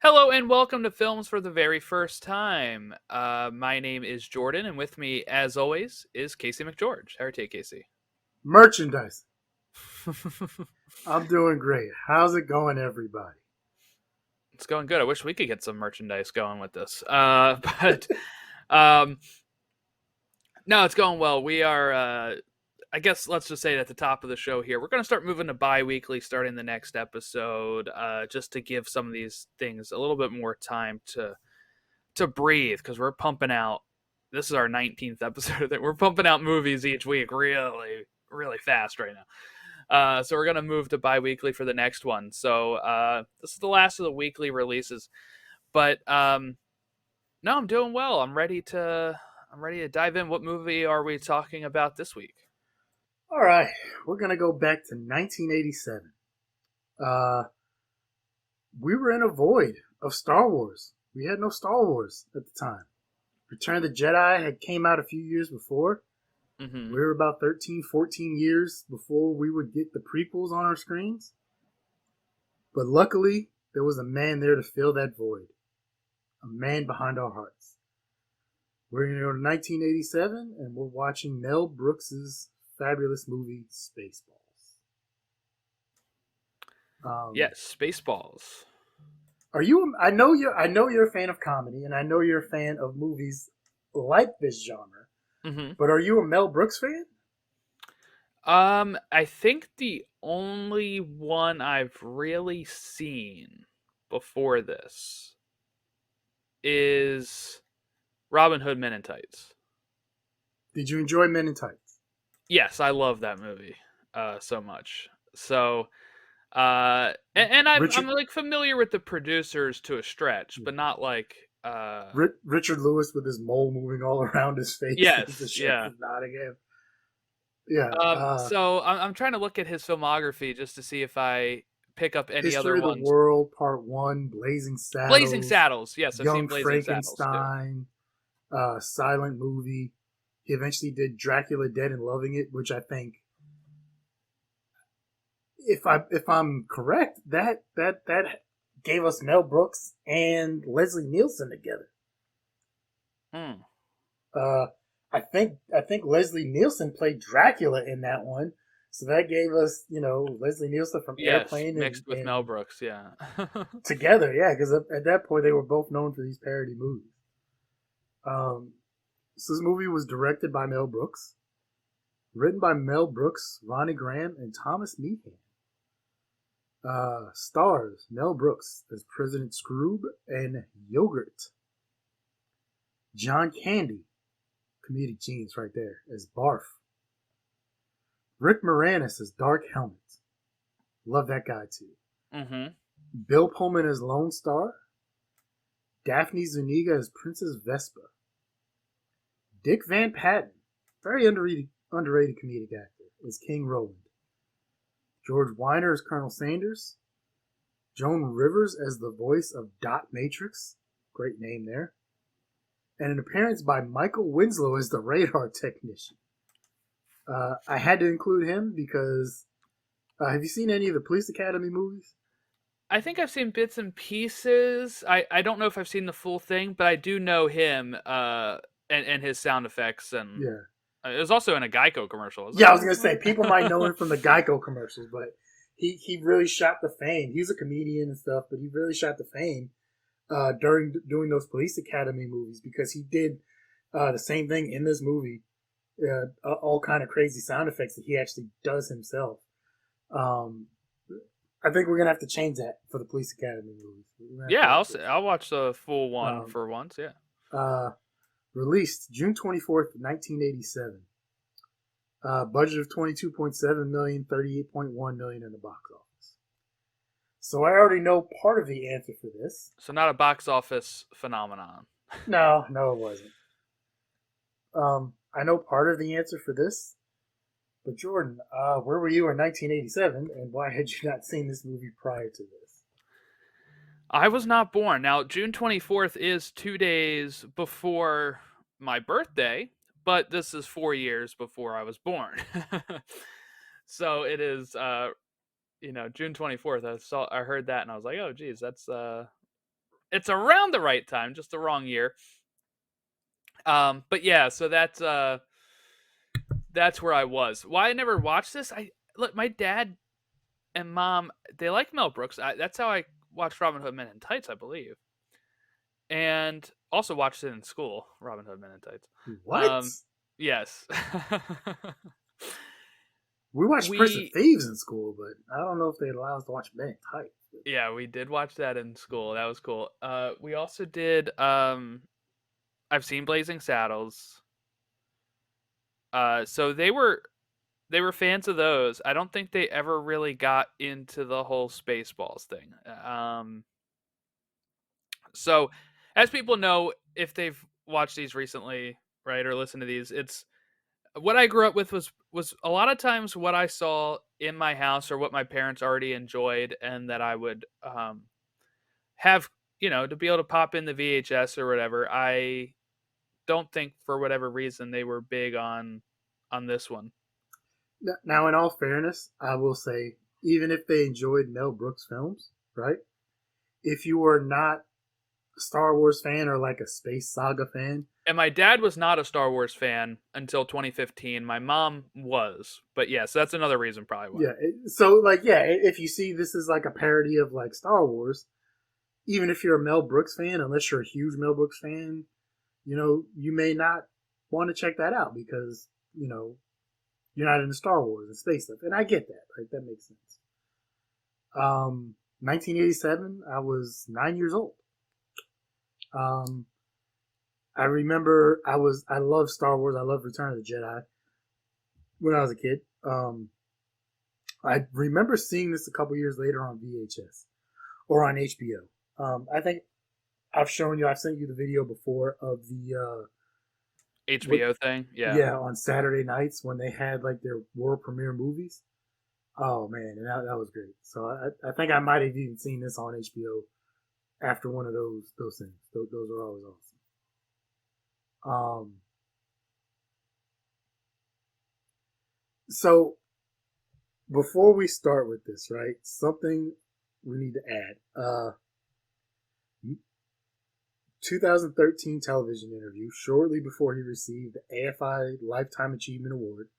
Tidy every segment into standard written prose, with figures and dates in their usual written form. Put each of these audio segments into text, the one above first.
Hello and welcome to Films for the Very First Time. My name is Jordan, and with me, as always, is Casey McGeorge. How are you, Casey? Merchandise. I'm doing great. How's it going, everybody? It's going good. I wish we could get some merchandise going with this. But um, no, it's going well. We are, I guess, let's just say it at the top of the show here. We're going to start moving to bi weekly starting the next episode, just to give some of these things a little bit more time to breathe because we're pumping out. This is our 19th episode that we're pumping out movies each week really, really fast right now. So we're gonna move to bi-weekly for the next one. So this is the last of the weekly releases. But no, I'm doing well. I'm ready to dive in. What movie are we talking about this week? All right, we're gonna go back to 1987. Uh, we were in a void of Star Wars. We had no Star Wars at the time. Return of the Jedi had came out a few years before. Mm-hmm. We were about 13, 14 years before we would get the prequels on our screens. But luckily, there was a man there to fill that void. A man behind our hearts. We're going to go to 1987, and we're watching Mel Brooks's fabulous movie Spaceballs. Um, Yes, Spaceballs. are you? I know you're a fan of comedy, and I know you're a fan of movies like this genre. Mm-hmm. But are you a Mel Brooks fan? I think the only one I've really seen before this is Robin Hood Men in Tights. Did you enjoy Men in Tights? Yes, I love that movie so much. So and I'm Richard like familiar with the producers to a stretch, but not like Richard Lewis with his mole moving all around his face as the yes, sheriff yeah. is nodding at him. Yeah. So I'm trying to look at his filmography just to see if I pick up any other History of the ones. World Part One, Blazing Blazing Saddles, Saddles. Yes, I've seen Young Blazing Saddles too. Frankenstein, silent movie. He eventually did Dracula Dead and Loving It, which I think, if I'm correct, that gave us Mel Brooks and Leslie Nielsen together. Hmm. Uh, I think Leslie Nielsen played Dracula in that one, so that gave us Leslie Nielsen from Yes, Airplane mixed with Mel and Brooks. Yeah. together, yeah, because at that point they were both known for these parody movies. Um, so this movie was directed by Mel Brooks, written by Mel Brooks, Ronny Graham, and Thomas Meehan. Stars Mel Brooks as President Scroob and Yogurt. John Candy, comedic genius right there, as Barf. Rick Moranis as Dark Helmet. Love that guy too. Mm-hmm. Bill Pullman as Lone Star. Daphne Zuniga as Princess Vespa. Dick Van Patten, very underrated comedic actor, as King Roland. George Weiner as Colonel Sanders. Joan Rivers as the voice of Dot Matrix. Great name there. And an appearance by Michael Winslow as the radar technician. I had to include him because have you seen any of the Police Academy movies? I think I've seen bits and pieces. I don't know if I've seen the full thing, but I do know him and his sound effects and Yeah. it was also in a Geico commercial, isn't Yeah, I it? was gonna say people might know him from the Geico commercials, but he really shot the fame. He's a comedian and stuff, but he really shot the fame during doing those Police Academy movies because he did the same thing in this movie. All kind of crazy sound effects that he actually does himself. Um, I think we're gonna have to change that for the Police Academy movies. Yeah, I'll watch the full one Um, for once. Yeah. uh, released June 24th, 1987. Budget of 22.7 million, 38.1 million in the box office. So I already know part of the answer for this. So not a box office phenomenon. No, no, it wasn't. I know part of the answer for this, but Jordan, where were you in 1987, and why had you not seen this movie prior to this? I was not born. Now, June 24th is 2 days before my birthday, but this is 4 years before I was born. So it is June 24th. I heard that and I was like, "Oh geez, that's it's around the right time, just the wrong year. But yeah, so that's where I was. Why I never watched this? I look, my dad and mom, they like Mel Brooks. That's how I watched Robin Hood Men in Tights, I believe, and also watched it in school. Robin Hood Men in Tights. What? Yes. We watched Prince of we Thieves in school, but I don't know if they allow us to watch Men in Tights. Yeah, we did watch that in school. That was cool. We also did. I've seen Blazing Saddles. So they were fans of those. I don't think they ever really got into the whole Spaceballs thing. So as people know, if they've watched these recently, right, or listened to these, it's what I grew up with was a lot of times what I saw in my house or what my parents already enjoyed, and that I would have, to be able to pop in the VHS or whatever. I don't think for whatever reason they were big on this one. Now, in all fairness, I will say, even if they enjoyed Mel Brooks films, right? If you were not a Star Wars fan or like a space saga fan, And my dad was not a Star Wars fan until 2015. My mom was, but yes, that's another reason probably why. yeah. So, like, yeah, if you see this is like a parody of like Star Wars, even if you're a Mel Brooks fan, unless you're a huge Mel Brooks fan, you may not want to check that out because you're not into Star Wars and space stuff, and I get that. Right, that makes sense. 1987, I was 9 years old. Um, I remember I loved Star Wars. I loved Return of the Jedi when I was a kid. I remember seeing this a couple years later on VHS or on HBO. I think I've sent you the video before of the what, HBO thing, yeah. yeah, on Saturday nights when they had like their world premiere movies. Oh man, and that was great. So I think I might have even seen this on HBO after one of those things. Those are always awesome. So before we start with this, right? Something we need to add. 2013 television interview shortly before he received the AFI Lifetime Achievement Award,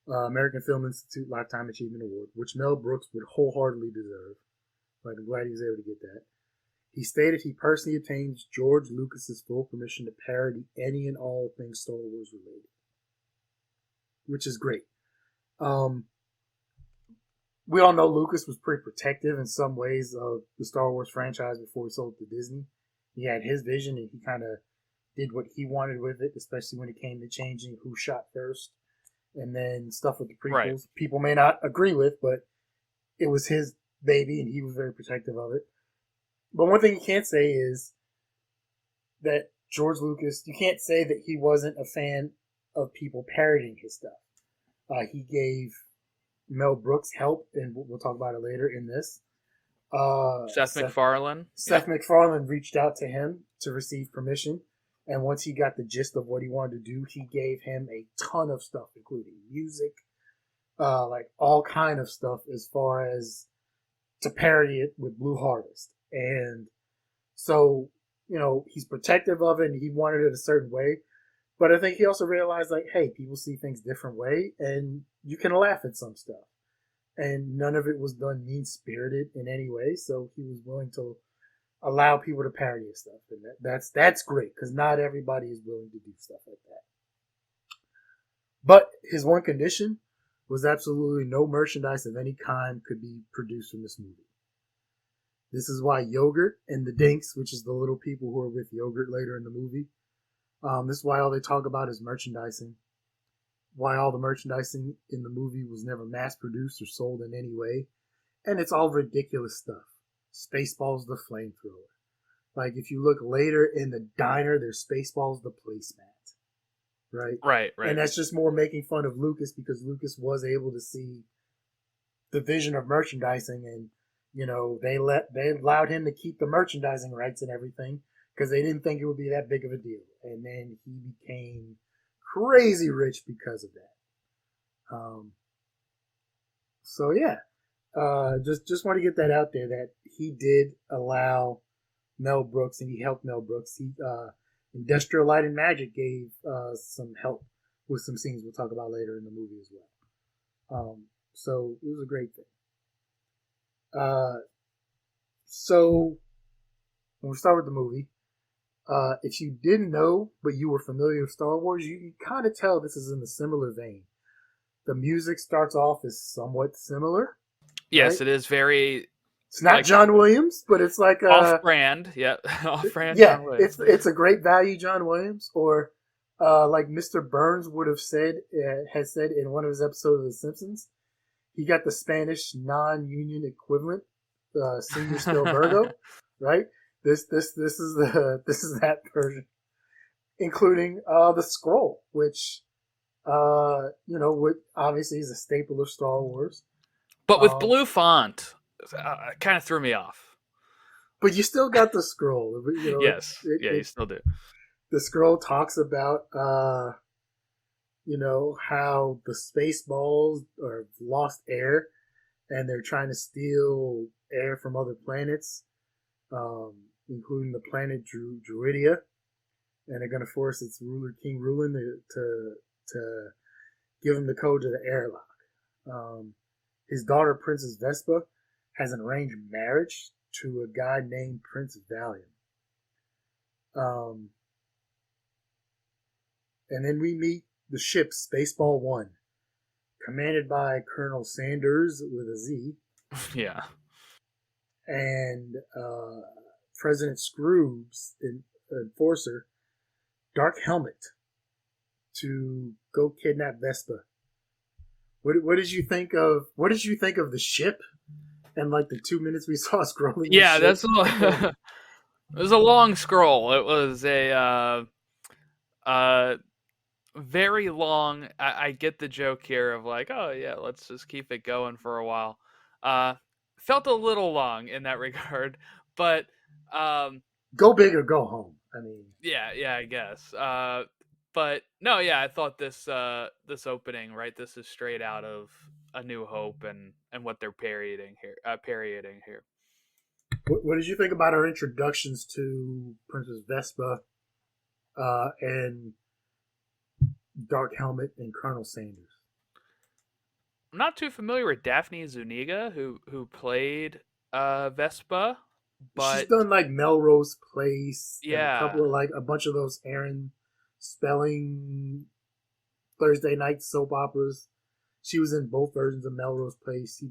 American Film Institute Lifetime Achievement Award, which Mel Brooks would wholeheartedly deserve. Like, I'm glad he was able to get that. He stated he personally obtained George Lucas's full permission to parody any and all things Star Wars related, which is great. We all know Lucas was pretty protective in some ways of the Star Wars franchise before he sold it to Disney. He had his vision and he kind of did what he wanted with it, especially when it came to changing who shot first and then stuff with the prequels. Right. People may not agree with, but it was his baby and he was very protective of it. But one thing you can't say is that George Lucas, you can't say that he wasn't a fan of people parodying his stuff. He gave Mel Brooks help, and we'll talk about it later in this. Seth MacFarlane. Seth MacFarlane reached out to him to receive permission, and once he got the gist of what he wanted to do, he gave him a ton of stuff, including music, like all kind of stuff as far as to parody it with Blue Harvest. And so, he's protective of it and he wanted it a certain way. But I think he also realized, like, hey, people see things different way and you can laugh at some stuff. And none of it was done mean-spirited in any way. So he was willing to allow people to parody his stuff. And that's great because not everybody is willing to do stuff like that. But his one condition was absolutely no merchandise of any kind could be produced from this movie. This is why Yogurt and the Dinks, which is the little people who are with Yogurt later in the movie, this is why all they talk about is merchandising. Why all the merchandising in the movie was never mass produced or sold in any way. And it's all ridiculous stuff. Spaceballs the flamethrower. Like, if you look later in the diner, there's Spaceballs the placemat. Right? Right. And that's just more making fun of Lucas because Lucas was able to see the vision of merchandising and they allowed him to keep the merchandising rights and everything because they didn't think it would be that big of a deal. And then he became crazy rich because of that. So yeah, just want to get that out there that he did allow Mel Brooks, and he helped Mel Brooks. Industrial Light and Magic gave some help with some scenes we'll talk about later in the movie as well. So it was a great thing. Uh, so when we start with the movie, if you didn't know but you were familiar with Star Wars, you kind of tell this is in a similar vein. The music starts off as somewhat similar, Yes, right? it is very It's not like John Williams, but it's like off-brand. Yep, off-brand yeah, John Williams. it's a great value John Williams, or like Mr. Burns would have said has said in one of his episodes of The Simpsons. He got the Spanish non-union equivalent, Senior Spielbergo, right? This is this is that version, including the scroll, which obviously is a staple of Star Wars. But with Um, blue font, kind of threw me off. but you still got the scroll. You know, Yes, yeah, you still do. the scroll talks about how the Spaceballs are lost air, and they're trying to steal air from other planets, including the planet Druidia, and they're going to force its ruler, King Rulin, to give him the code to the airlock. His daughter, Princess Vespa, has an arranged marriage to a guy named Prince Valium. And then we meet the ship Spaceball 1, commanded by Colonel Sanders with a Z, Yeah. and President Scrooge's enforcer, Dark Helmet, to go kidnap Vespa. What did you think of the ship and like the 2 minutes we saw scrolling? Yeah, the that's it was a long scroll. It was a very long. I get the joke here of like, oh yeah, let's just keep it going for a while. Uh, Felt a little long in that regard, but go big or go home. I mean, yeah, I guess. But no, yeah, I thought this opening, right? This is straight out of A New Hope and what they're parodying here. what did you think about our introductions to Princess Vespa and Dark Helmet and Colonel Sanders? I'm not too familiar with Daphne Zuniga, who played Vespa, She's but done like Melrose Place and yeah, a bunch of those Aaron Spelling Thursday night soap operas. She was in both versions of Melrose Place.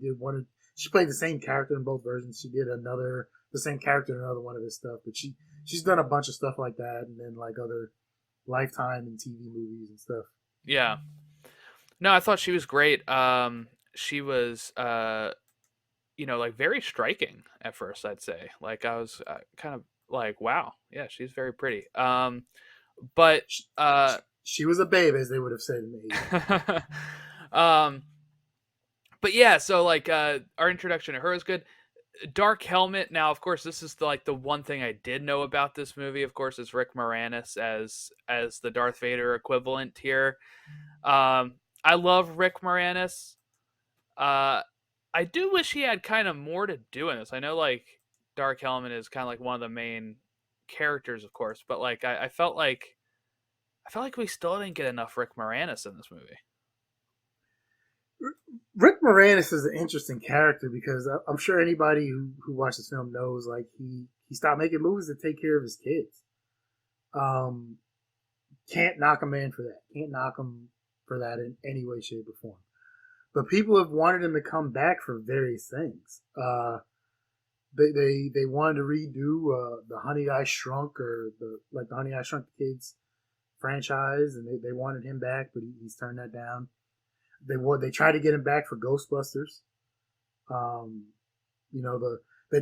She played the same character in both versions. She did the same character in another one of his stuff. But she's done a bunch of stuff like that, and then like other Lifetime and TV movies and stuff. yeah. No, I thought she was great. She was like very striking at first. I'd say like I was kind of like, wow, yeah, she's very pretty. But She, she was a babe, as they would have said in the 80s. um, but yeah, so like our introduction to her is good. Dark Helmet. Now, of course, this is the one thing I did know about this movie. Of course, is Rick Moranis as the Darth Vader equivalent here. I love Rick Moranis. Uh, I do wish he had kind of more to do in this. I know like Dark Helmet is kind of like one of the main characters, of course, but like I felt like we still didn't get enough Rick Moranis in this movie. Rick Moranis is an interesting character because I'm sure anybody who watched this film knows like he stopped making movies to take care of his kids. Can't knock a man for that. Can't knock him for that in any way, shape, or form. But people have wanted him to come back for various things. They wanted to redo the Honey I Shrunk or the Honey I Shrunk the Kids franchise, and they wanted him back, but he's turned that down. They tried to get him back for Ghostbusters. Um,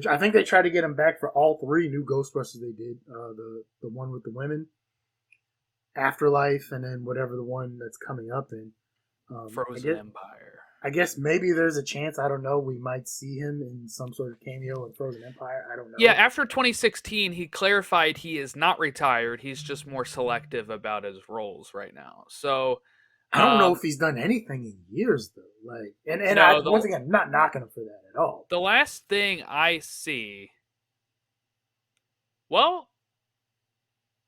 I think they tried to get him back for all three new Ghostbusters they did. The one with the women, Afterlife, and then whatever the one that's coming up in. Frozen Empire. I guess maybe there's a chance, I don't know, we might see him in some sort of cameo in Frozen Empire. I don't know. Yeah, after 2016, he clarified he is not retired. He's just more selective about his roles right now. So I don't know if he's done anything in years though. Like, once again, not knocking him for that at all. The last thing I see Well,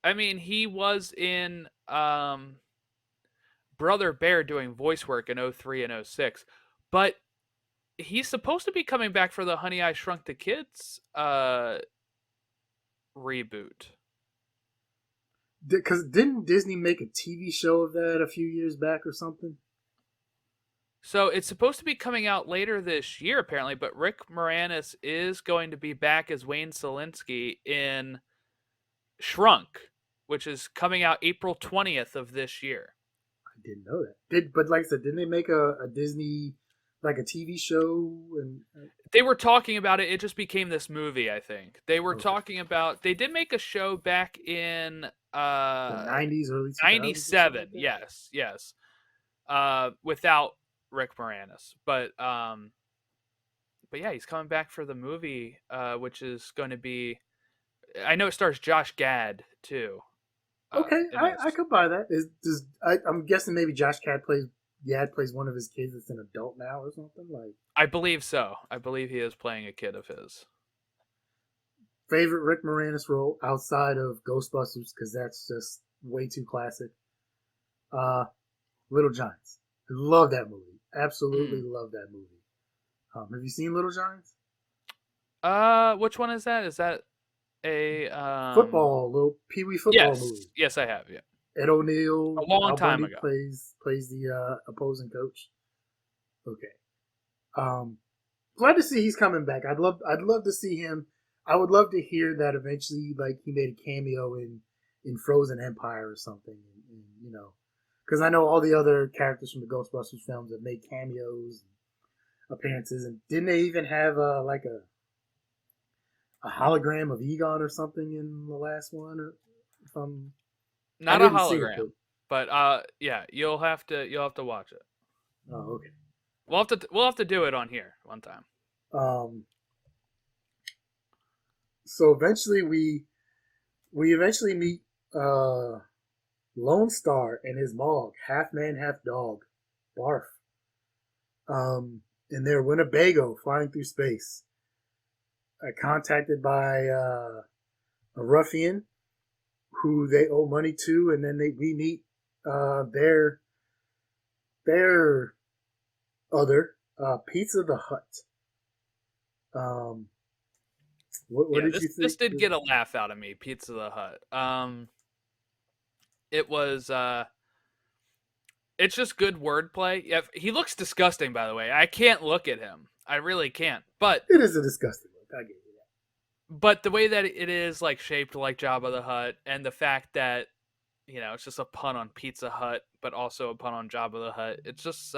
I mean, he was in Brother Bear doing voice work in '03 and '06, but he's supposed to be coming back for the Honey I Shrunk the Kids reboot. Because didn't Disney make a TV show of that a few years back or something? So it's supposed to be coming out later this year, apparently, but Rick Moranis is going to be back as Wayne Selinsky in Shrunk, which is coming out April 20th of this year. I didn't know that. But like I said, didn't they make a Disney like a TV show and They were talking about it. It just became this movie, I think. They were okay. talking about. They did make a show back in The 90s, early 2000s? '97. Yes, yes. Without Rick Moranis, but yeah, he's coming back for the movie, which is going to be. I know it stars Josh Gad too. Okay, In I this. could buy that. I'm guessing maybe Josh Gad plays one of his kids that's an adult now or something like. I believe so. I believe he is playing a kid of his. Favorite Rick Moranis role outside of Ghostbusters because that's just way too classic. Uh, Little Giants. I love that movie. Absolutely love that movie. Have you seen Little Giants? Which one is that? Is that a Football, little Pee Wee football movie. Yes, I have. Yeah, Ed O'Neill, a long Al time Bundy ago. plays the opposing coach. Okay. Glad to see he's coming back. I'd love to see him. I would love to hear that eventually, like he made a cameo in Frozen Empire or something, and you know, because I know all the other characters from the Ghostbusters films have made cameos, and appearances, and didn't they even have like a hologram of Egon or something in the last one? Or if I Not a didn't see it, hologram, but yeah, you'll have to watch it. oh, okay. We'll have to do it on here one time. Um, so eventually we eventually meet Lone Star and his Mog, half man, half dog, Barf. And they're Winnebago flying through space. Contacted by a ruffian who they owe money to, and then we meet their other Pizza the Hut. What Yeah, did you this think? did get a laugh out of me. Pizza the Hut. It was it's just good wordplay. Yeah, he looks disgusting, by the way. I can't look at him. I really can't. It is a disgusting look. I get you But the way that it is like shaped like Jabba the Hutt, and the fact that it's just a pun on Pizza Hut, but also a pun on Jabba the Hutt. It's just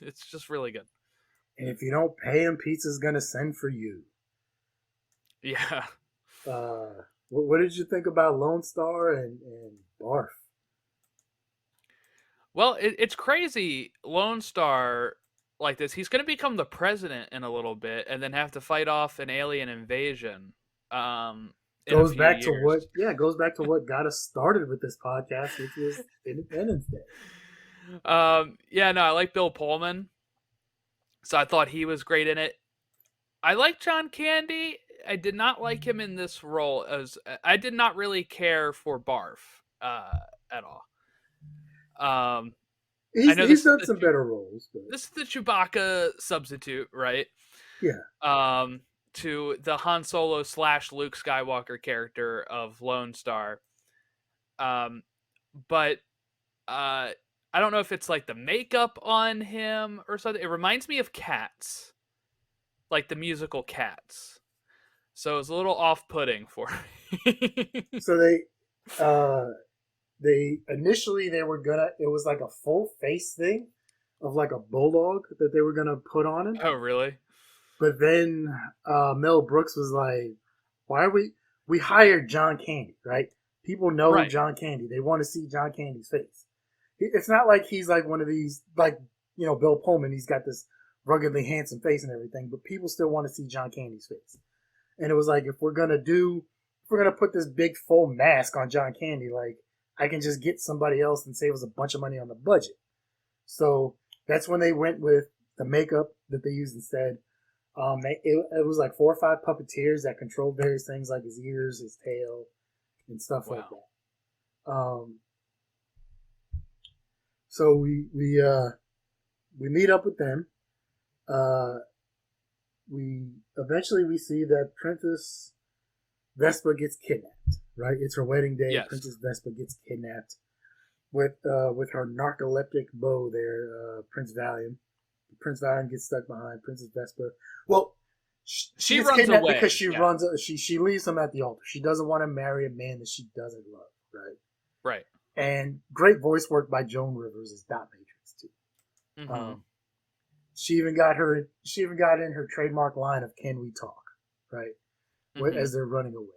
it's just really good. that. And if you don't pay him, pizza's gonna send for you. Yeah. What did you think about Lone Star and Barf? Well, it's crazy. Lone Star like this. He's going to become the president in a little bit, and then have to fight off an alien invasion. In a Goes few back to years. goes back to what got us started with this podcast, which was Independence Day. Yeah, no, I like Bill Pullman, so I thought he was great in it. I like John Candy. I did not like him in this role, as I did not really care for Barf at all. I know He's done some better roles, but this is the Chewbacca substitute, right? yeah. To the Han Solo / Luke Skywalker character of Lone Star. But I don't know if it's like the makeup on him or something. It reminds me of Cats, like the musical Cats. So it's a little off-putting for me. So they initially they were gonna it was like a full face thing of like a bulldog that they were gonna put on him. Oh, really? But then Mel Brooks was like, "Why are we hired John Candy, right? People know Right. John Candy. They want to see John Candy's face. It's not like he's like one of these like Bill Pullman. He's got this ruggedly handsome face and everything, but people still want to see John Candy's face. And it was like if we're gonna put this big full mask on John Candy, like I can just get somebody else and save us a bunch of money on the budget. So that's when they went with the makeup that they used instead. It was like 4 or 5 puppeteers that controlled various things like his ears, his tail, and stuff like Wow. that. So we meet up with them. Uh, we eventually we see that Princess Vespa gets kidnapped. Right, it's her wedding day. Yes. Princess Vespa gets kidnapped with her narcoleptic beau there, Prince Valium. Prince Valium gets stuck behind Princess Vespa. Well, she She gets runs kidnapped away. because she leaves him at the altar. She doesn't want to marry a man that she doesn't love, right? Right. And great voice work by Joan Rivers as Dot Matrix too. Mm-hmm. She even got in her trademark line of "Can we talk?" Right, Mm-hmm. as they're running away.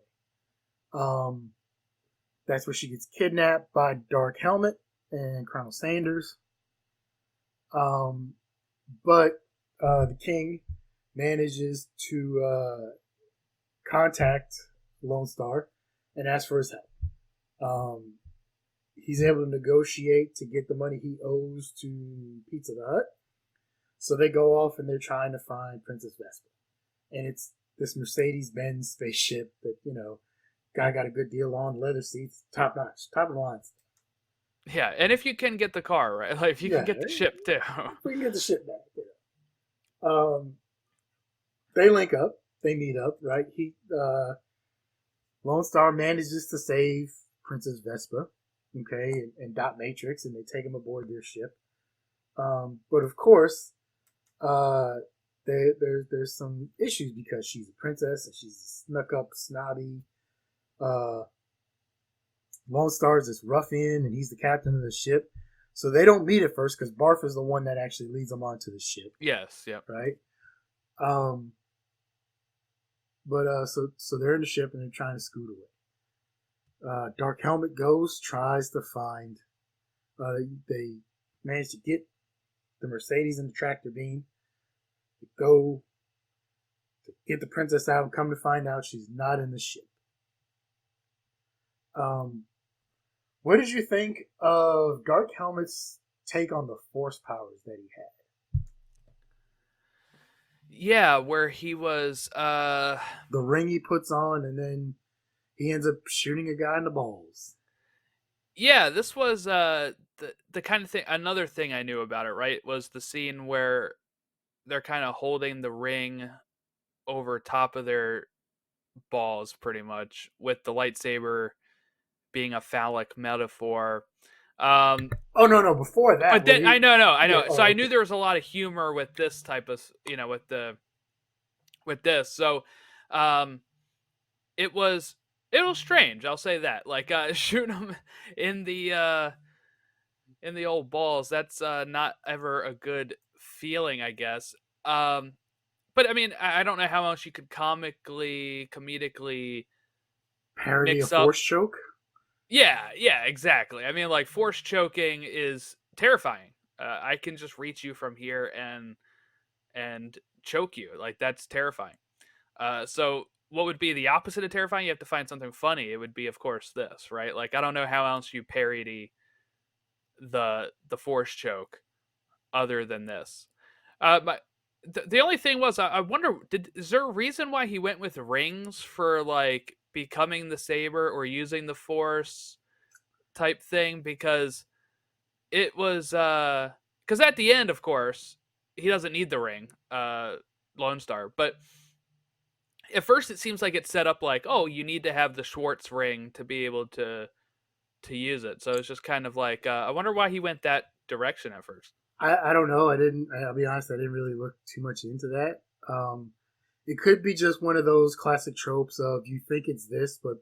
That's where she gets kidnapped by Dark Helmet and Colonel Sanders. But the king manages to contact Lone Star and ask for his help. He's able to negotiate to get the money he owes to Pizza the Hut. So they go off and they're trying to find Princess Vespa. And it's this Mercedes-Benz spaceship that, guy got a good deal on, leather seats, top notch, top of the line. Yeah, and if you can get the car, right? Like if you can get the ship too. We can get the ship back. They link up, they meet up, right? Lone Star manages to save Princess Vespa, okay, and Dot Matrix, and they take him aboard their ship. But of course, there's some issues because she's a princess and she's snuck up, snobby. Lone Star's this ruffian, and he's the captain of the ship. So they don't meet at first because Barf is the one that actually leads them onto the ship. Yes. Yep. Right. So they're in the ship and they're trying to scoot away. Dark Helmet tries to find. They manage to get the Mercedes and the tractor beam. They go to get the princess out and come to find out she's not in the ship. What did you think of Dark Helmet's take on the force powers that he had? Yeah, where he was the ring he puts on and then he ends up shooting a guy in the balls. Yeah, this was the kind of thing. Another thing I knew about it, right, was the scene where they're kind of holding the ring over top of their balls, pretty much, with the lightsaber being a phallic metaphor. Oh no! Before that, but then I know. Yeah, so I knew there was a lot of humor with this type of, with this. So, it was strange. I'll say that. Like shooting them in the old balls. That's not ever a good feeling, I guess. But I mean, I don't know how else you could comedically parody a mix up. force choke. Yeah, exactly. I mean, like force choking is terrifying. I can just reach you from here and choke you. Like that's terrifying. So what would be the opposite of terrifying? You have to find something funny. It would be, of course, this, right? Like I don't know how else you parody the force choke other than this. But the only thing was, I wonder, is there a reason why he went with rings for like becoming the saber or using the force type thing? Because it was because at the end, of course, he doesn't need the ring, Lone Star, but at first it seems like it's set up like, oh, you need to have the Schwartz ring to be able to use it. So it's just kind of like, I wonder why he went that direction at first. I don't know. I'll be honest. I didn't really look too much into that. It could be just one of those classic tropes of you think it's this, but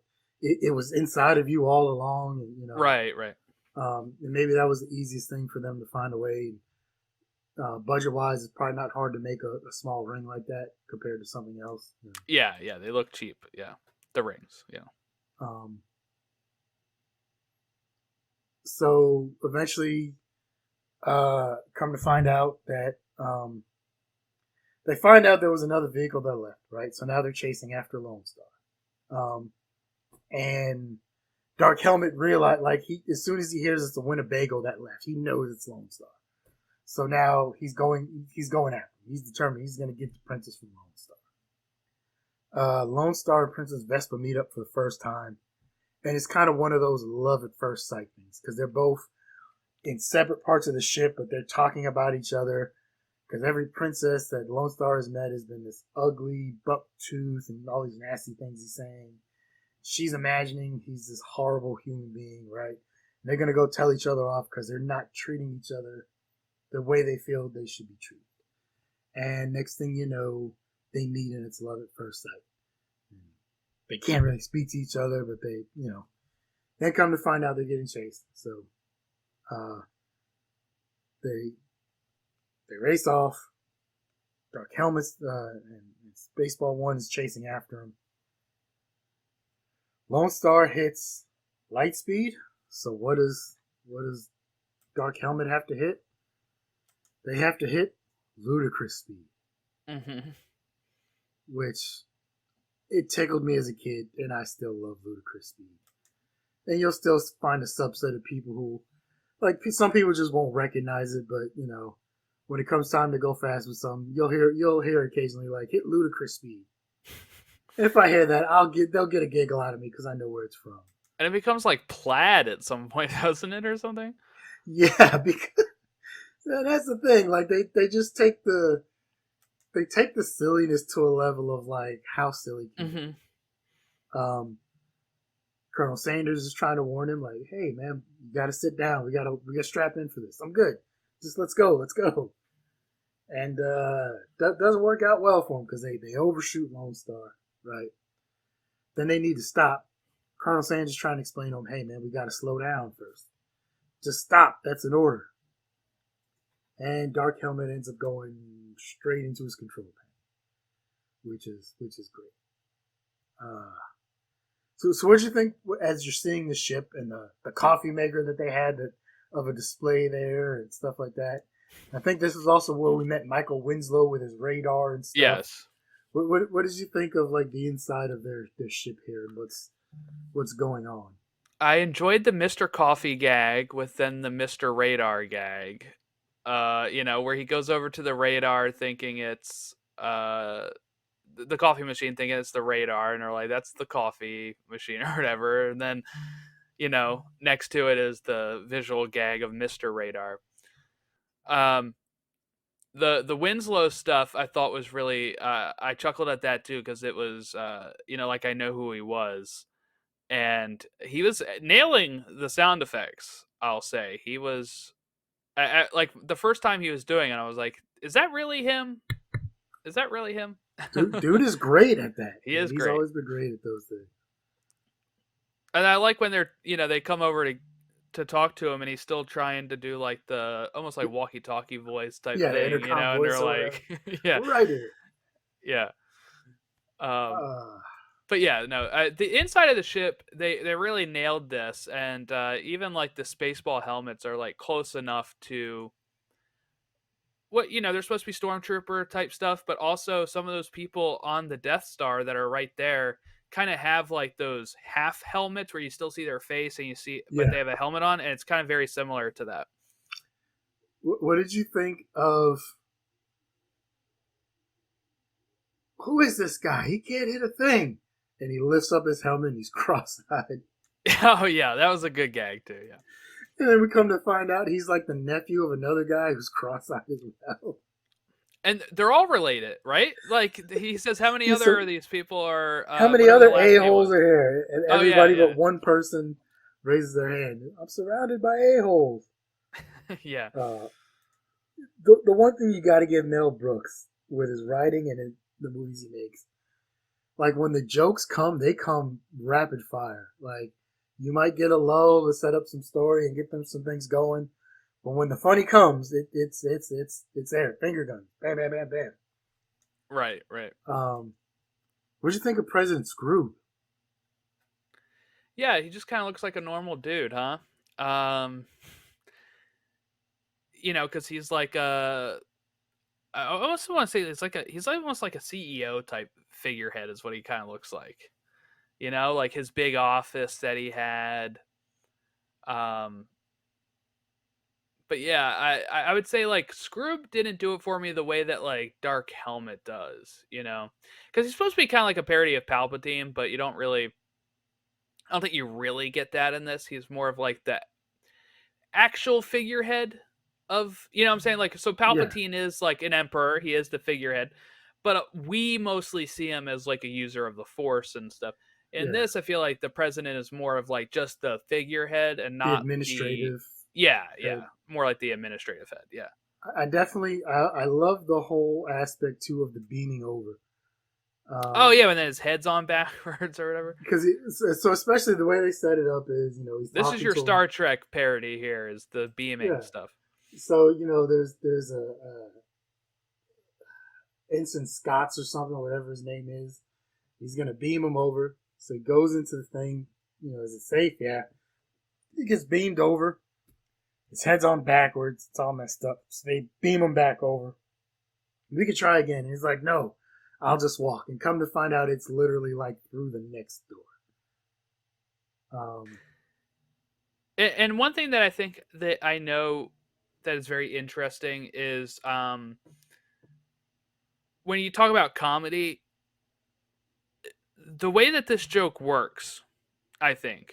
it was inside of you all along. And, Right. And maybe that was the easiest thing for them to find a way. Budget wise, it's probably not hard to make a small ring like that compared to something else. Yeah, they look cheap. Yeah, the rings. Yeah. So eventually, come to find out that they find out there was another vehicle that left. Right, so now they're chasing after Lone Star, and Dark Helmet realized, like, as soon as he hears it's a Winnebago that left, he knows it's Lone Star. So now he's going after him. He's determined he's going to get the princess from Lone Star. Lone Star and Princess Vespa meet up for the first time, and it's kind of one of those love at first sight things because they're both in separate parts of the ship, but they're talking about each other. Because every princess that Lone Star has met has been this ugly buck tooth and all these nasty things he's saying. She's imagining he's this horrible human being, right? And they're gonna go tell each other off because they're not treating each other the way they feel they should be treated. And next thing you know, they meet and it's love at first sight. They can't really speak to each other, but they, then come to find out they're getting chased. So, they race off. Dark Helmets and Spaceball 1 is chasing after him. Lone Star hits light speed. So what does Dark Helmet have to hit? They have to hit ludicrous speed. Mm-hmm. Which it tickled me as a kid, and I still love ludicrous speed. And you'll still find a subset of people who, like, some people just won't recognize it, but when it comes time to go fast with something, you'll hear occasionally like hit ludicrous speed. If I hear that, they'll get a giggle out of me because I know where it's from. And it becomes like plaid at some point, doesn't it, or something? Yeah, because that's the thing. Like they just take the silliness to a level of like how silly. Mm-hmm. Colonel Sanders is trying to warn him, like, "Hey, man, you got to sit down. We got to strap in for this. I'm good. Just let's go. And that doesn't work out well for them because they overshoot Lone Star, right? Then they need to stop. Colonel Sanders is trying to explain to him, hey, man, we got to slow down first. Just stop. That's an order. And Dark Helmet ends up going straight into his control panel, which is great. So what did you think as you're seeing the ship and the coffee maker that they had of a display there and stuff like that? I think this is also where we met Michael Winslow with his radar and stuff. Yes. What did you think of like the inside of their ship here and what's going on? I enjoyed the Mr. Coffee gag with then the Mr. Radar gag. Where he goes over to the radar thinking it's the coffee machine thinking it's the radar, and they're like, that's the coffee machine or whatever. And then, next to it is the visual gag of Mr. Radar. The Winslow stuff I thought was really I chuckled at that too because it was like I know who he was, and he was nailing the sound effects. I'll say he was like the first time he was doing it, I was like, is that really him? Is that really him? Dude is great at that. He's great. He's always been great at those things. And I like when they're they come over to talk to him, and he's still trying to do like the almost like walkie-talkie voice type thing, and they're like, yeah, right here, yeah. But yeah, no, the inside of the ship, they really nailed this, and even like the Spaceball helmets are like close enough to what they're supposed to be stormtrooper type stuff, but also some of those people on the Death Star that are right there kind of have like those half helmets where you still see their face and you see, but they have a helmet on, and it's kind of very similar to that. What did you think of? Who is this guy? He can't hit a thing, and he lifts up his helmet and he's cross-eyed. Oh yeah, that was a good gag too. Yeah. And then we come to find out he's like the nephew of another guy who's cross-eyed as well. And they're all related, right? Like he says, how many other of these people are? How many other a-holes are here? And everybody but one person raises their hand. I'm surrounded by a-holes. Yeah. The one thing you got to give Mel Brooks with his writing and the movies he makes, like when the jokes come, they come rapid fire. Like you might get a lull to set up some story and get them some things going. But when the funny comes, it's there. Finger guns. Bam, bam, bam, bam. Right. What'd you think of President Scrooge? Yeah, he just kind of looks like a normal dude, huh? Because he's like I also want to say he's almost like a CEO type figurehead is what he kind of looks like. Like his big office that he had. but yeah, I would say like Scroob didn't do it for me the way that like Dark Helmet does, you know, because he's supposed to be kind of like a parody of Palpatine, but you don't really, I don't think you really get that in this. He's more of like the actual figurehead of, you know what I'm saying? Like, so Yeah, Palpatine is like an emperor, he is the figurehead, but we mostly see him as like a user of the Force and stuff. In yeah. this, I feel like the president is more of like just the figurehead and The not the, administrative yeah, yeah, head. more like the administrative head, yeah. I definitely I love the whole aspect too of the beaming over. Oh Um, yeah, and then his head's on backwards or whatever. because so especially the way they set it up is he's This is talking your to him. Star Trek parody here, is the beaming Yeah. stuff. So there's a Ensign Scotts or something, whatever his name is. He's gonna beam him over. So he goes into the thing. Is it safe? Yeah. He gets beamed over. His head's on backwards. It's all messed up. So they beam him back over. We could try again. And he's like, no, I'll just walk. And come to find out, it's literally like through the next door. And one thing that I think that I know that is very interesting is when you talk about comedy, the way that this joke works, I think,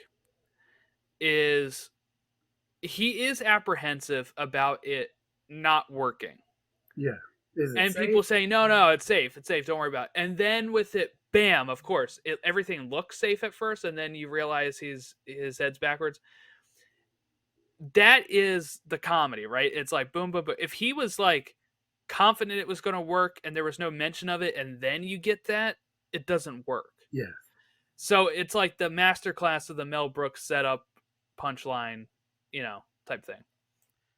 is he is apprehensive about it not working. Yeah. Is it And safe? people say, no, no, it's safe. It's safe. Don't worry about it. And then with it, bam, of course, everything looks safe at first. And then you realize his head's backwards. That is the comedy, right? It's like boom, boom, boom. If he was like confident it was going to work and there was no mention of it, and then you get that, it doesn't work. Yeah. So it's like the masterclass of the Mel Brooks setup punchline, type thing.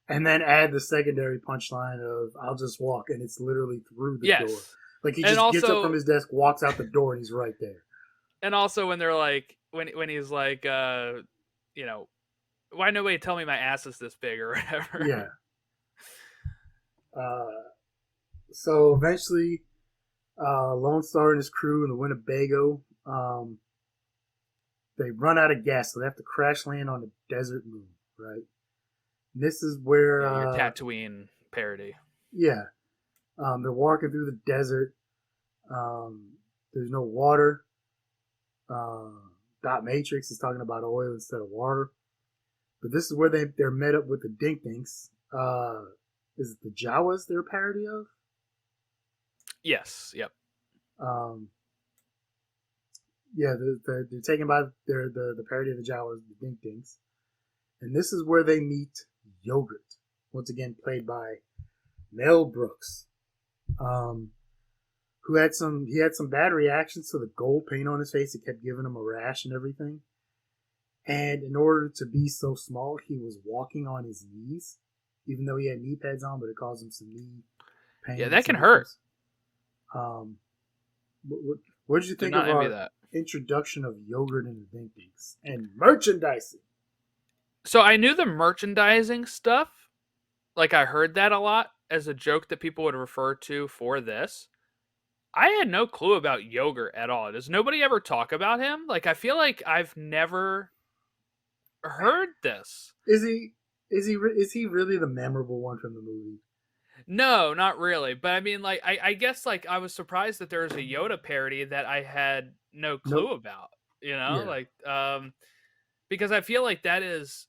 And then add the secondary punchline of "I'll just walk," and it's literally through the door. Yes. Like he And just gets up from also his desk, walks out the door, and he's right there. when they're like when he's like why nobody tell me my ass is this big or whatever. Yeah. Uh, so eventually, Lone Star and his crew in the Winnebago, they run out of gas, so they have to crash land on a desert moon, right? And this is where, Yeah, your Tatooine parody. yeah, they're walking through the desert. There's no water. Dot Matrix is talking about oil instead of water. But this is where they're met up with the Dink Dinks. Is it the Jawas they're a parody of? Yes. Yep. Um, yeah, they're taken by the parody of the Jawas, the Dink Dinks. And this is where they meet Yogurt, once again played by Mel Brooks, who had some bad reactions to the gold paint on his face. It kept giving him a rash and everything. And in order to be so small, he was walking on his knees, even though he had knee pads on, but it caused him some knee pain. Yeah, that can hurt. What did you think of our introduction of Yogurt and the Dink Dinks and merchandising? So I knew the merchandising stuff. Like I heard that a lot as a joke that people would refer to for this. I had no clue about Yogurt at all. Does nobody ever talk about him? Like I feel like I've never heard this. Is he really the memorable one from the movie? No, not really. But I mean, like, I guess like I was surprised that there was a Yoda parody that I had no clue about. Because I feel like that is,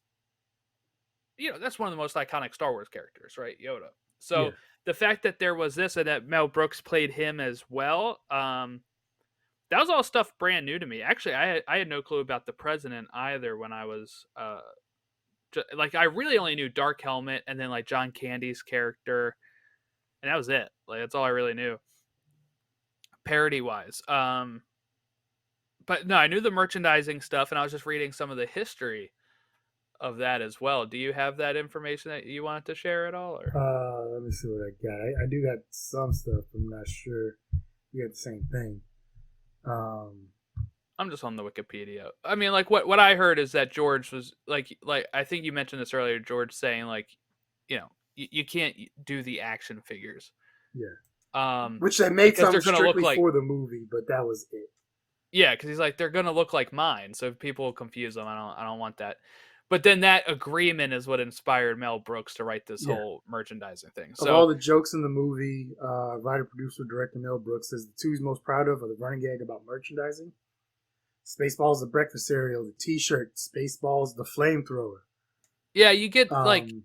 that's one of the most iconic Star Wars characters, right? Yoda. So the fact that there was this and that Mel Brooks played him as well, that was all stuff brand new to me. Actually, I had no clue about the president either when I was I really only knew Dark Helmet and then like John Candy's character, and that was it. Like that's all I really knew, parody wise. But no, I knew the merchandising stuff, and I was just reading some of the history of that as well. Do you have that information that you wanted to share at all? Or? Let me see what I got. I do got some stuff. I'm not sure. We got the same thing. I'm just on the Wikipedia. I mean, like what I heard is that George was like I think you mentioned this earlier. George saying like, you can't do the action figures. Yeah. Which they made some strictly like, for the movie, but that was it. Yeah, because he's like they're gonna look like mine, so people confuse them. I don't want that. But then that agreement is what inspired Mel Brooks to write this Yeah. whole merchandising thing. Of all So the jokes in the movie, writer, producer, director Mel Brooks says the two he's most proud of are the running gag about merchandising, Spaceballs, the breakfast cereal, the T-shirt, Spaceballs, the flamethrower. yeah, you get like, Um,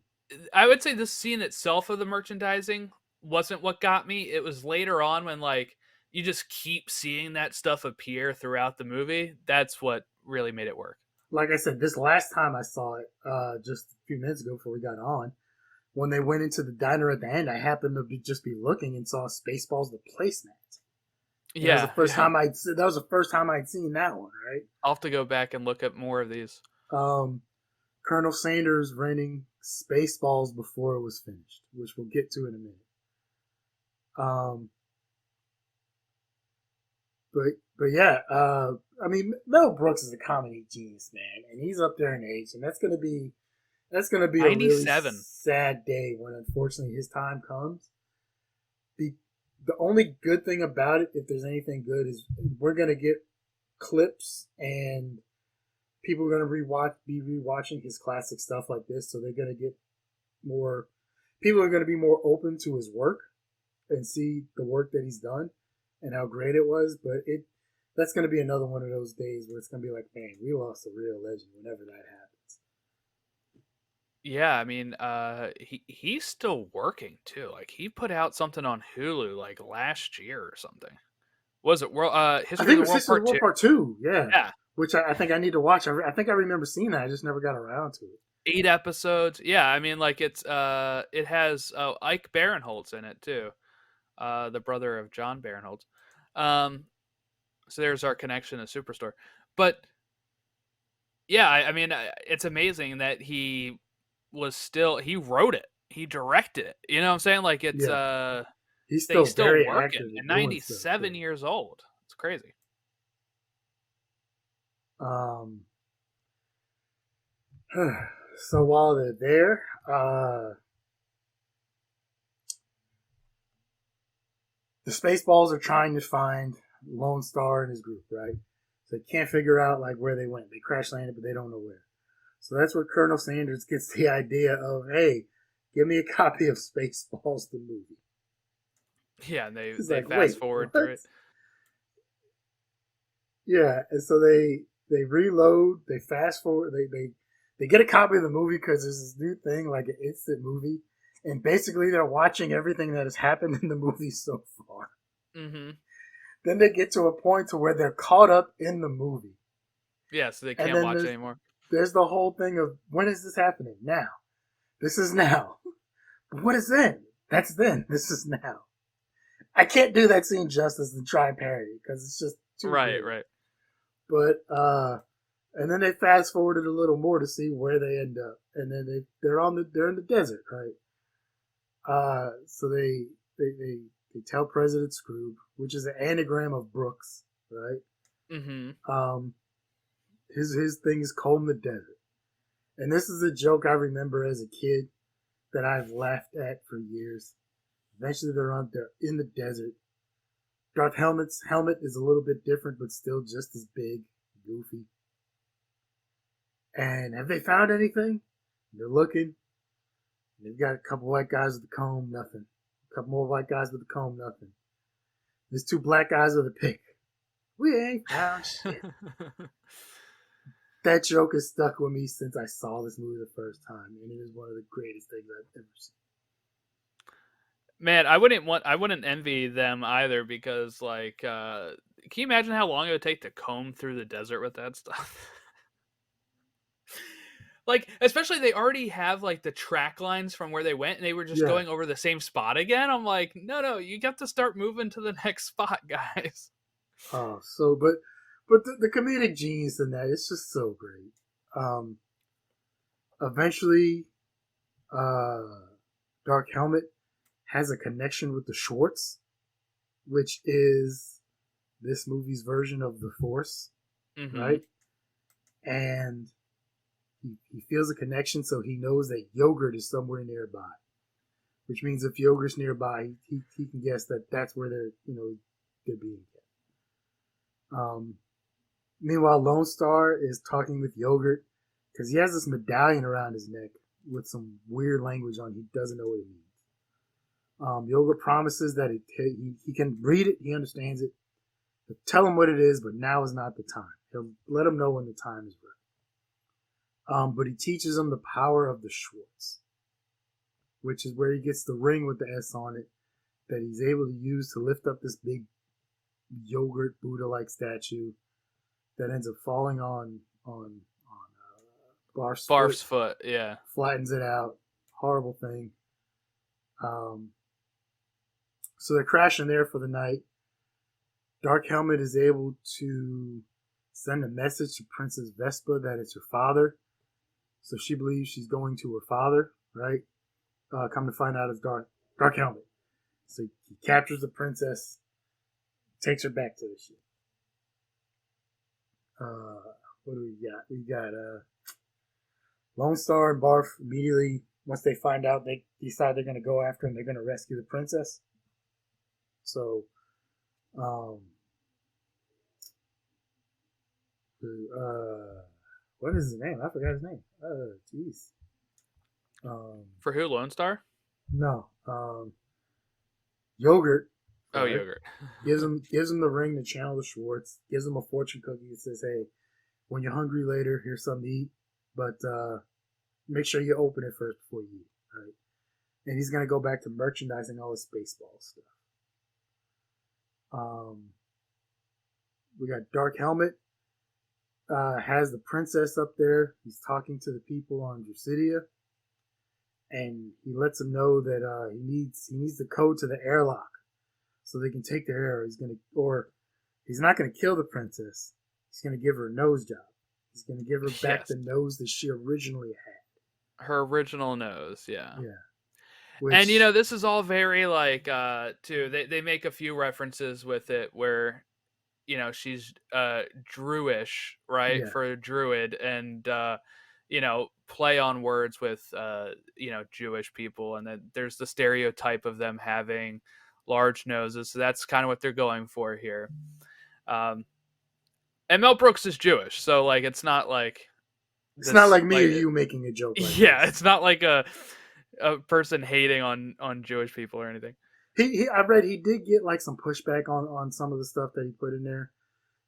I would say the scene itself of the merchandising wasn't what got me. It was later on when like you just keep seeing that stuff appear throughout the movie. That's what really made it work. like I said, this last time I saw it, just a few minutes ago before we got on, when they went into the diner at the end, I happened to just be looking and saw Spaceballs the placemat. And that was the Yeah, first yeah. time I'd seen that one, right? I'll have to go back and look at more of these. Um, Colonel Sanders renting Spaceballs before it was finished, which we'll get to in a minute. Um, but yeah, I mean, Mel Brooks is a comedy genius, man, and he's up there in age, and that's gonna be a really 97. sad day when unfortunately his time comes. The the only good thing about it, if there's anything good, is we're gonna get clips and people are gonna be rewatching his classic stuff like this, so they're gonna get more. People are gonna be more open to his work and see the work that he's done and how great it was. But that's gonna be another one of those days where it's gonna be like, man, we lost a real legend whenever that happens. Yeah, I mean, he's still working too. Like he put out something on Hulu like last year or something. Was it World I History think of it the was World Sister of Part the War 2? Part Two, yeah, Yeah, which I think I need to watch. I think I remember seeing that. I just never got around to it. 8 episodes. Yeah, I mean like it has Ike Barinholtz in it too. The brother of John Barinholtz. Um so there's our connection to Superstore. But yeah, I mean it's amazing that he wrote it. He directed it. You know what I'm saying? Like it's Yeah, he's that he's still still very working active at at doing stuff 97 too. years old. It's crazy. Um, so while they're there, the Spaceballs are trying to find Lone Star and his group, right? So they can't figure out like where they went. They crash landed, but they don't know where. So that's where Colonel Sanders gets the idea of, hey, give me a copy of Spaceballs the movie. Yeah, and they He's they like, fast wait, forward what? through it. Yeah, and so they reload, they fast forward, they get a copy of the movie because there's this new thing like an instant movie, and basically they're watching everything that has happened in the movie so far. Mhm. Then they get to a point to where they're caught up in the movie, Yeah, so they and can't then watch there's anymore. there's the whole thing of when is this happening? Now. This is now. But what is then? That's then. This is now. I can't do that scene justice and try and parody because it's just too Right, great. right. But and then they fast forwarded a little more to see where they end up, and then they're in the desert, right? So they tell President Scrooge, which is an anagram of Brooks, right? Mhm. Um, his thing is comb the desert, and this is a joke I remember as a kid that I've laughed at for years. Eventually, they're in the desert. Darth Helmet's helmet is a little bit different, but still just as big, goofy. And have they found anything? They're looking. They've got a couple white guys with the comb, nothing. A couple more white guys with the comb, nothing. There's two black guys with a pick. We ain't found shit. That joke has stuck with me since I saw this movie the first time, and it is one of the greatest things I've ever seen. Man, I wouldn't envy them either because like can you imagine how long it would take to comb through the desert with that stuff? Like, especially they already have like the track lines from where they went and they were just Yeah. going over the same spot again. I'm like, no, you got to start moving to the next spot, guys. But the comedic genius in that, it's just so great. Um, Eventually, uh, Dark Helmet has a connection with the Schwartz, which is this movie's version of the Force, Mhm. right? And he feels a connection, so he knows that yogurt is somewhere nearby. Which means if yogurt's nearby, he can guess that that's where they're being kept. Meanwhile, Lone Star is talking with yogurt, because he has this medallion around his neck with some weird language on. He doesn't know what it means. Yogurt promises that he can read it, he understands it. He'll tell him what it is, but now is not the time. He'll let him know when the time is right. But he teaches him the power of the Schwartz, which is where he gets the ring with the S on it that he's able to use to lift up this big yogurt Buddha-like statue that ends up falling on Barf's foot. Yeah. Flattens it out. Horrible thing. So they're crashing there for the night. Dark Helmet is able to send a message to Princess Vespa that it's her father. So she believes she's going to her father, right? Come to find out it's Dark Helmet. So he captures the princess, takes her back to the ship. What do we got? We got Lone Star and Barf immediately, once they find out, they decide they're going to go after him. They're going to rescue the princess. So, what is his name? I forgot his name. Jeez. For who? Lone Star? No. Yogurt. Oh, right? Yogurt. gives him the ring to channel the Schwartz. Gives him a fortune cookie that says, "Hey, when you're hungry later, here's something to eat, but make sure you open it first before you eat." Right? And he's gonna go back to merchandising all his Spaceballs stuff. We got Dark Helmet. Has the princess up there. He's talking to the people on Drusidia, and he lets them know that he needs the code to the airlock so they can take their air. He's not gonna kill the princess. He's gonna give her a nose job. He's gonna give her back the nose that she originally had. Her original nose, yeah. Yeah. And this is all very like too. They make a few references with it where, she's Druish, right? Yeah. For a druid, and play on words with Jewish people, and then there's the stereotype of them having large noses. So that's kind of what they're going for here. And Mel Brooks is Jewish, so like it's not like not like me or you making a joke. Like yeah, this. It's not like a person hating on Jewish people or anything. I read he did get like some pushback on some of the stuff that he put in there.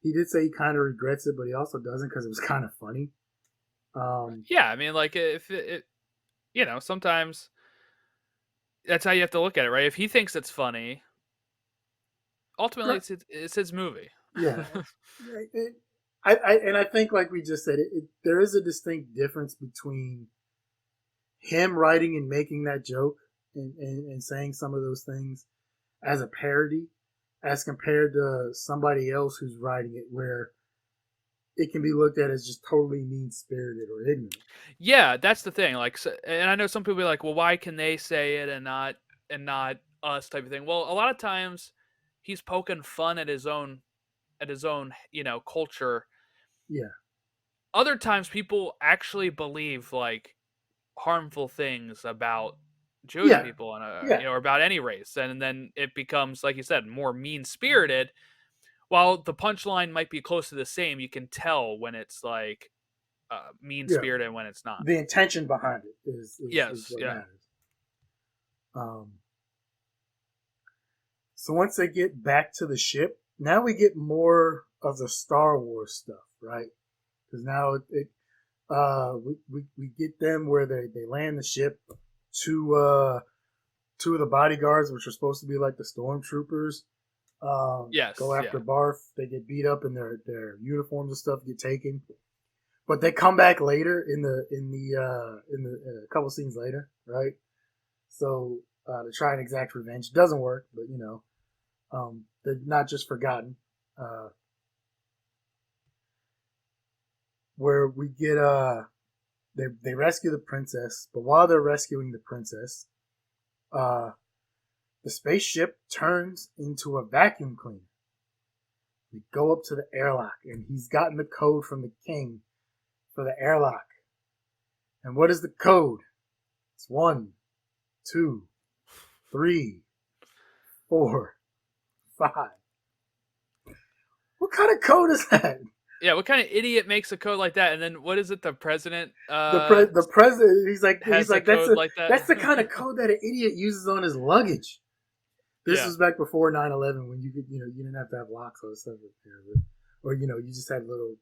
He did say he kind of regrets it, but he also doesn't because it was kind of funny. Yeah, I mean, like if it sometimes that's how you have to look at it, right? If he thinks it's funny, ultimately it's his movie. Yeah, I think like we just said, there is a distinct difference between him writing and making that joke and saying some of those things as a parody as compared to somebody else who's writing it where it can be looked at as just totally mean-spirited or ignorant. Yeah, that's the thing. Like, and I know some people be like, well, why can they say it and not us type of thing? Well, a lot of times he's poking fun at his own culture. Yeah. Other times people actually believe like harmful things about Jewish people and or about any race, and then it becomes, like you said, more mean-spirited. While the punchline might be close to the same, you can tell when it's like mean-spirited and when it's not. The intention behind it is what matters. So once they get back to the ship, now we get more of the Star Wars stuff, right? Because now we get them where they land the ship. Two of the bodyguards, which are supposed to be like the stormtroopers, go after Barf. They get beat up and their uniforms and stuff get taken, but they come back later in a couple scenes later, right? So to try and exact revenge. It doesn't work, but they're not just forgotten. Where we get they rescue the princess, but while they're rescuing the princess, the spaceship turns into a vacuum cleaner. We go up to the airlock, and he's gotten the code from the king for the airlock. And what is the code? It's 1, 2, 3, 4, 5. What kind of code is that? Yeah, what kind of idiot makes a code like that? And then what is it? The president The president, he's has a like code like that. that's the kind of code that an idiot uses on his luggage. This Yeah, was back before 9/11 when you could, you didn't have to have locks or stuff like that, or you just had little.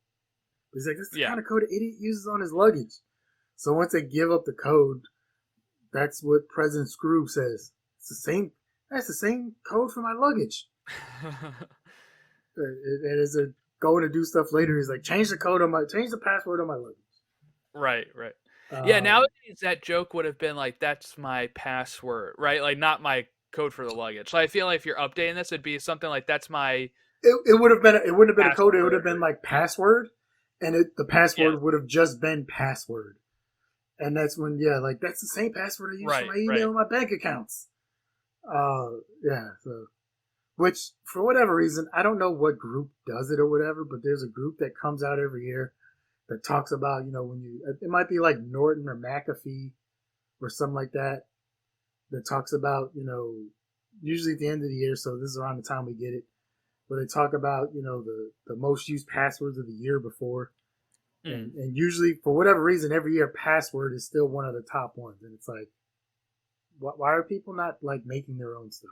He's like, that's the yeah. kind of code an idiot uses on his luggage. So once they give up the code, that's what President Screw says. It's the same. That's the same code for my luggage. And as they're going to do stuff later, he's like, change the password on my luggage. Right, right. Yeah, Um, nowadays that joke would have been like, "That's my password," right? Like, not my code for the luggage. So I feel like if you're updating this, it'd be something like, "That's my it would have been it wouldn't have been a code. It would have password." been like password, and the Yeah, password would have just been password. And that's when like that's the same password I use for right, my right. email and my bank accounts. Yeah. So which for whatever reason I don't know what group does it or whatever, but there's a group that comes out every year that talks about when it might be like Norton or McAfee or something like that that talks about usually at the end of the year. So this is around the time we get it, where they talk about the most used passwords of the year before, Mm. and usually for whatever reason every year password is still one of the top ones, and it's like why are people not like making their own stuff?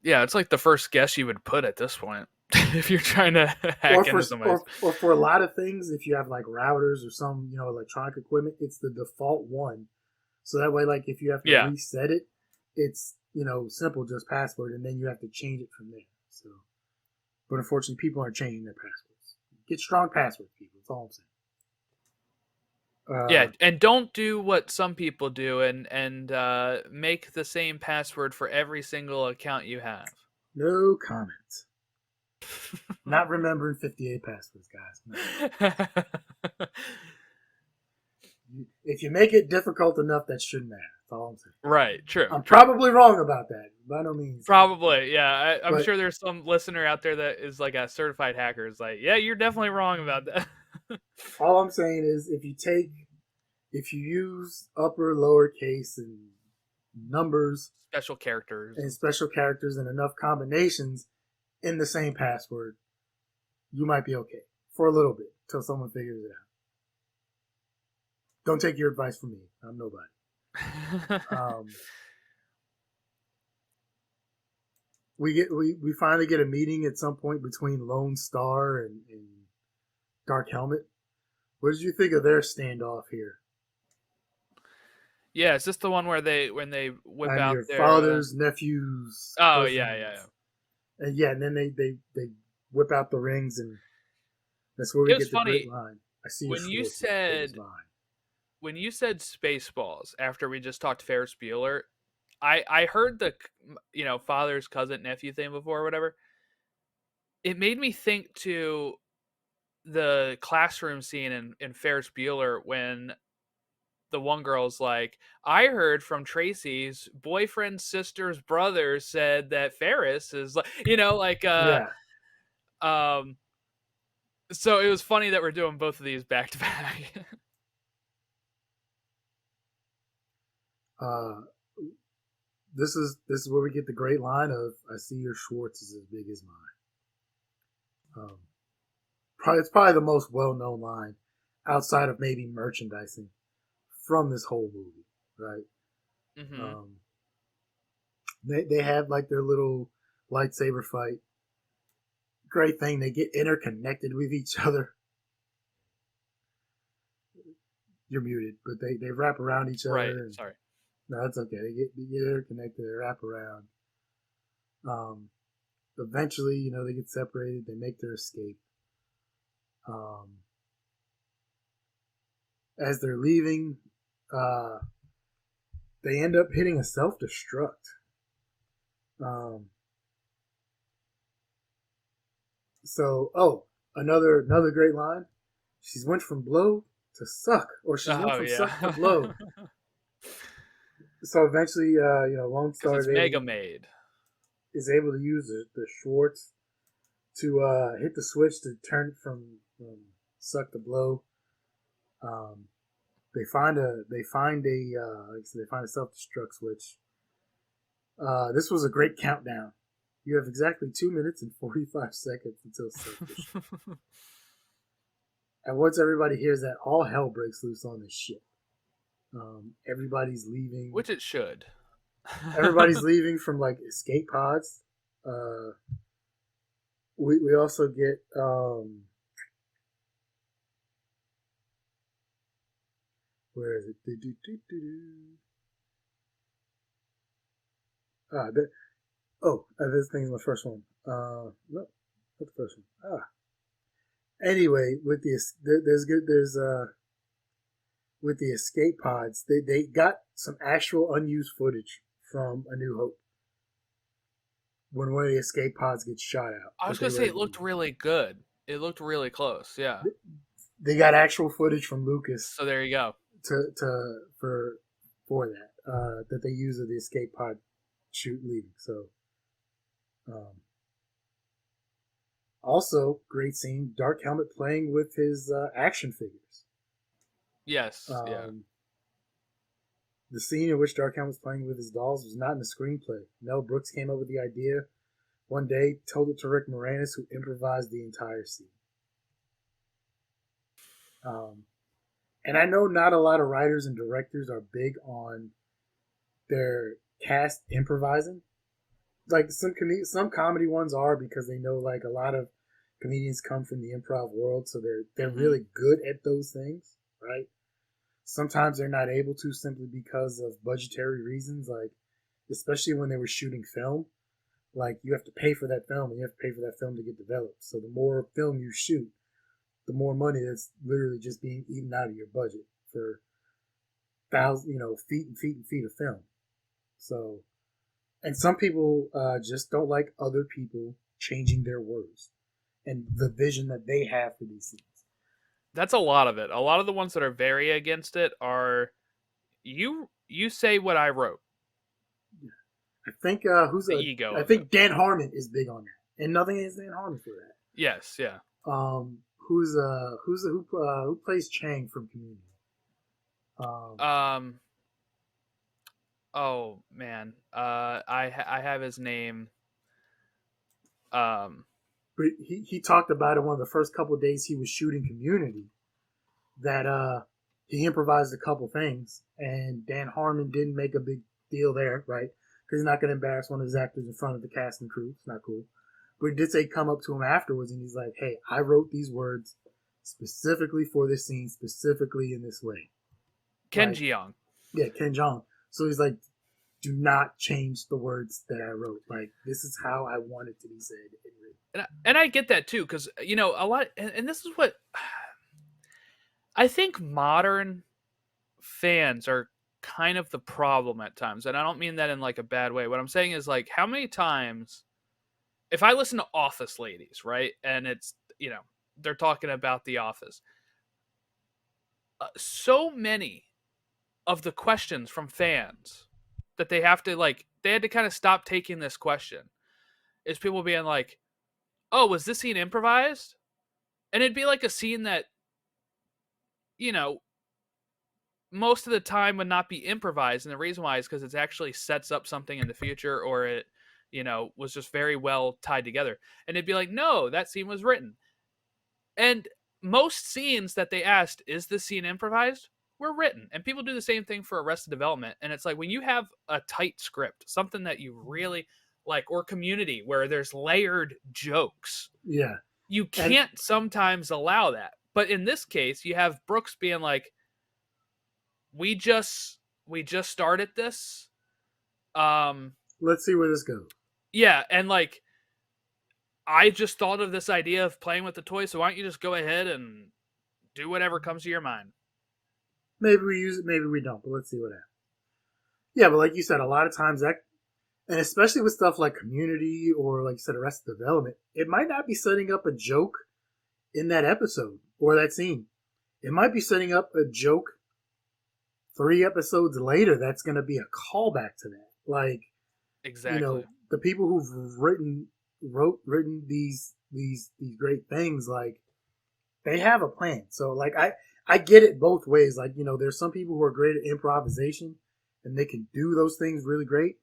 Yeah, it's like the first guess you would put at this point if you're trying to Or hack for into somebody's. or for a lot of things, if you have like routers or some electronic equipment, it's the default one. So that way, like if you have to Yeah, reset it, it's simple, just password, and then you have to change it from there. So, but unfortunately, people aren't changing their passwords. Get strong passwords, people. That's all I'm saying. yeah, and don't do what some people do and make the same password for every single account you have. No comment. Not remembering 58 passwords, guys. No. If you make it difficult enough, that shouldn't matter. That's all I'm saying. Right, true, I'm true. probably wrong about that. By no means. Probably, yeah. I'm But sure there's some listener out there that is like a certified hacker. Is like, yeah, you're definitely wrong about that. all I'm saying is if you use upper, lowercase, and numbers Special characters. and special characters and enough combinations in the same password, you might be okay for a little bit until someone figures it out. Don't take your advice from me. I'm nobody. Um, we finally get a meeting at some point between Lone Star and Dark Helmet. What did you think of their standoff here? Yeah, is this the one where when they whip I'm out your their? father's nephew's Oh yeah, yeah, cousins, and and then they whip out the rings, and that's where yeah. we It was get the great funny line. I see your when you Schwartz is as big as said mine. when you said Spaceballs after we just talked Ferris Bueller. I heard the father's cousin nephew thing before or whatever. It made me think to the classroom scene in Ferris Bueller when the one girl's like, I heard from Tracy's boyfriend's sister's brother said that Ferris is like, Yeah. um so it was funny that we're doing both of these back to back. Uh, this is where we get the great line of "I see your Schwartz is as big as mine." It's probably the most well-known line outside of maybe merchandising from this whole movie, right? Mhm. Um, they have like their little lightsaber fight. Great thing, they get interconnected with each other. You're muted, but they wrap around each Right, other, and sorry. no, that's okay. They get interconnected. They wrap around. Um, eventually, they get separated. They make their escape. Um, as they're leaving, uh, they end up hitting a self destruct. Um, another great line. She's went from blow to suck, or she's went Oh from suck to yeah. blow. So eventually, Lone Cuz Star it's Mega Made. is able to use the Schwartz to hit the switch to turn it from suck to blow. Um, they find a self destruct switch. This was a great countdown. You have exactly 2 minutes and 45 seconds until self destruct. And once everybody hears that, all hell breaks loose on this ship. Everybody's leaving. Which it should. Everybody's leaving from like escape pods. We also get where is it? This thing's my first one. No, not the first one. Anyway, with with the escape pods, they got some actual unused footage from A New Hope when one of the escape pods gets shot out. I was gonna say it looked really good. It looked really close. Yeah. They got actual footage from Lucas. So there you go. For that that they use of the escape pod shoot leaving. So, also great scene. Dark Helmet playing with his action figures. Yes. Yeah. The scene in which Dark Helmet was playing with his dolls was not in the screenplay. Mel Brooks came up with the idea one day, told it to Rick Moranis, who improvised the entire scene. And I know not a lot of writers and directors are big on their cast improvising. Like some comedy ones are, because they know like a lot of comedians come from the improv world, so they're really good at those things, right? Sometimes they're not able to simply because of budgetary reasons, like especially when they were shooting film. Like you have to pay for that film, and you have to pay for that film to get developed. So the more film you shoot, the more money that's literally just being eaten out of your budget for feet and feet and feet of film. So, and some people just don't like other people changing their words and the vision that they have for these scenes. That's a lot of it. A lot of the ones that are very against it are you say what I wrote. I think ego. I think Dan Harmon is big on that, and nothing against Dan Harmon for that. Yes, yeah. Who plays Chang from Community? Oh man. I have his name. But he talked about it one of the first couple of days he was shooting Community, that he improvised a couple things, and Dan Harmon didn't make a big deal there, right? Because he's not going to embarrass one of his actors in front of the cast and crew. It's not cool. But he did say come up to him afterwards, and he's like, "Hey, I wrote these words specifically for this scene, specifically in this way." Ken Jeong. Yeah, Ken Jeong. So he's like, "Do not change the words that I wrote. Like, this is how I want it to be said and written." And I get that too, because a lot, and this is what I think modern fans are kind of the problem at times, and I don't mean that in like a bad way. What I'm saying is like, how many times, if I listen to Office Ladies, right, and it's they're talking about The Office, so many of the questions from fans that they had to kind of stop taking this question is people being like, "Oh, was this scene improvised?" And it'd be like a scene that most of the time would not be improvised, and the reason why is because it actually sets up something in the future, or it was just very well tied together. And it'd be like, no, that scene was written. And most scenes that they asked, is this scene improvised, were written. And people do the same thing for Arrested Development. And it's like, when you have a tight script, something that you really like, or Community, where there's layered jokes, yeah, you can't sometimes allow that. But in this case, you have Brooks being like, we just started this. Let's see where this goes. Yeah, and like, I just thought of this idea of playing with the toy, so why don't you just go ahead and do whatever comes to your mind? Maybe we use it, maybe we don't, but let's see what happens. Yeah, but like you said, a lot of times that, and especially with stuff like Community or like you said, Arrested Development, it might not be setting up a joke in that episode or that scene. It might be setting up a joke 3 episodes later that's going to be a callback to that. Like, exactly. The people who've written these great things, like, they have a plan. So like I get it both ways. Like, there's some people who are great at improvisation and they can do those things really great.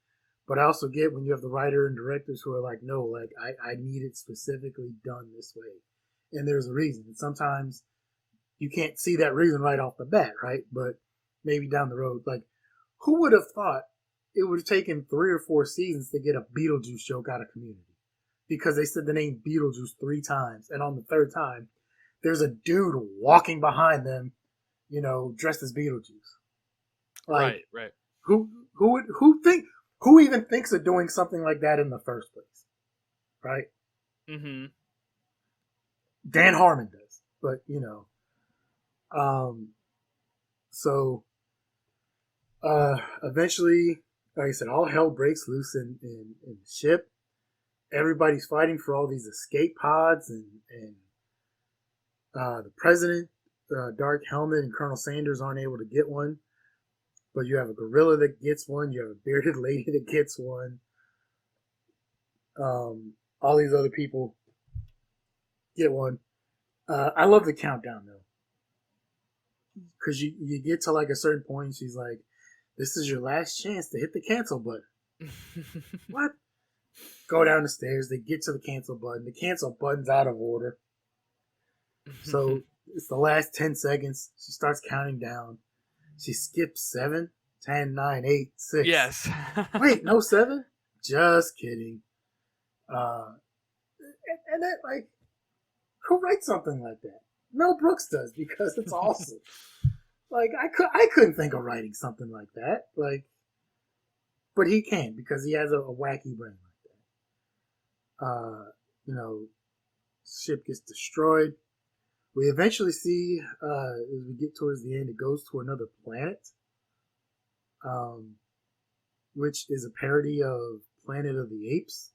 But I also get when you have the writer and directors who are like, no, like I need it specifically done this way. And there's a reason. And sometimes you can't see that reason right off the bat, right? But maybe down the road, like, who would have thought it would have taken 3 or 4 seasons to get a Beetlejuice joke out of Community? Because they said the name Beetlejuice 3 times, and on the third time, there's a dude walking behind them, dressed as Beetlejuice. Like, Right, right. who even thinks of doing something like that in the first place, right? Mm-hmm. Dan Harmon does, but so eventually, like I said, all hell breaks loose in the ship. Everybody's fighting for all these escape pods, and the president, Dark Helmet, and Colonel Sanders aren't able to get one. But you have a gorilla that gets one. You have a bearded lady that gets one. All these other people get one. I love the countdown though, because you get to like a certain point, and she's like, "This is your last chance to hit the cancel button." What? Go down the stairs. They get to the cancel button. The cancel button's out of order. So it's the last 10 seconds. She starts counting down. She skips 7, 10, 9, 8, 6. Yes. Wait, no 7? Just kidding. And that, like, who writes something like that? Mel Brooks does, because it's awesome. Like, I couldn't think of writing something like that. Like, but he can, because he has a wacky brain like that. Ship gets destroyed. We eventually see, as we get towards the end, it goes to another planet, which is a parody of Planet of the Apes.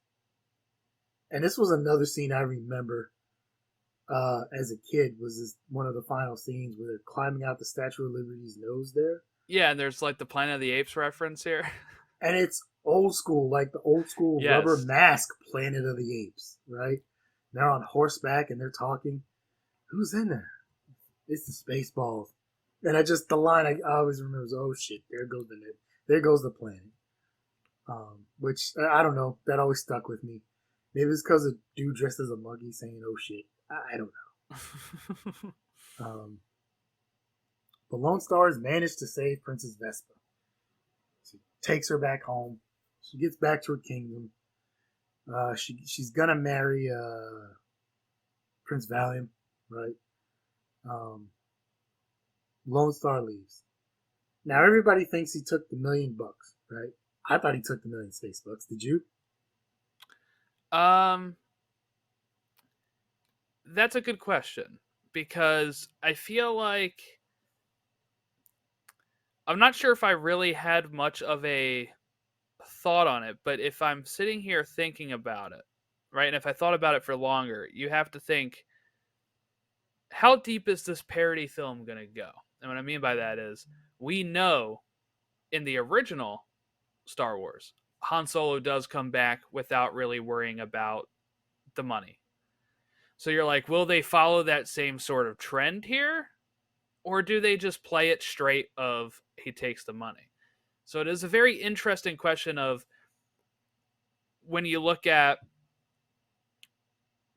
And this was another scene I remember as a kid, was this one of the final scenes where they're climbing out the Statue of Liberty's nose there. Yeah, and there's like the Planet of the Apes reference here. And it's old school, like the old school Yes. rubber mask Planet of the Apes, right? They're on horseback and they're talking. Who's in there? It's the Spaceballs. And the line I always remember is, "Oh shit, there goes the planet." Which, I don't know, that always stuck with me. Maybe it's because a dude dressed as a monkey saying "oh shit." I don't know. The Lone Stars managed to save Princess Vespa. She takes her back home. She gets back to her kingdom. She's gonna marry Prince Valium, right? Lone Star leaves. Now everybody thinks he took the $1,000,000, right? I thought he took the $1,000,000 space bucks. Did you? That's a good question, because I feel like I'm not sure if I really had much of a thought on it, but if I'm sitting here thinking about it, right, and if I thought about it for longer, you have to think, how deep is this parody film going to go? And what I mean by that is, we know in the original Star Wars, Han Solo does come back without really worrying about the money. So you're like, will they follow that same sort of trend here? Or do they just play it straight of he takes the money? So it is a very interesting question of, when you look at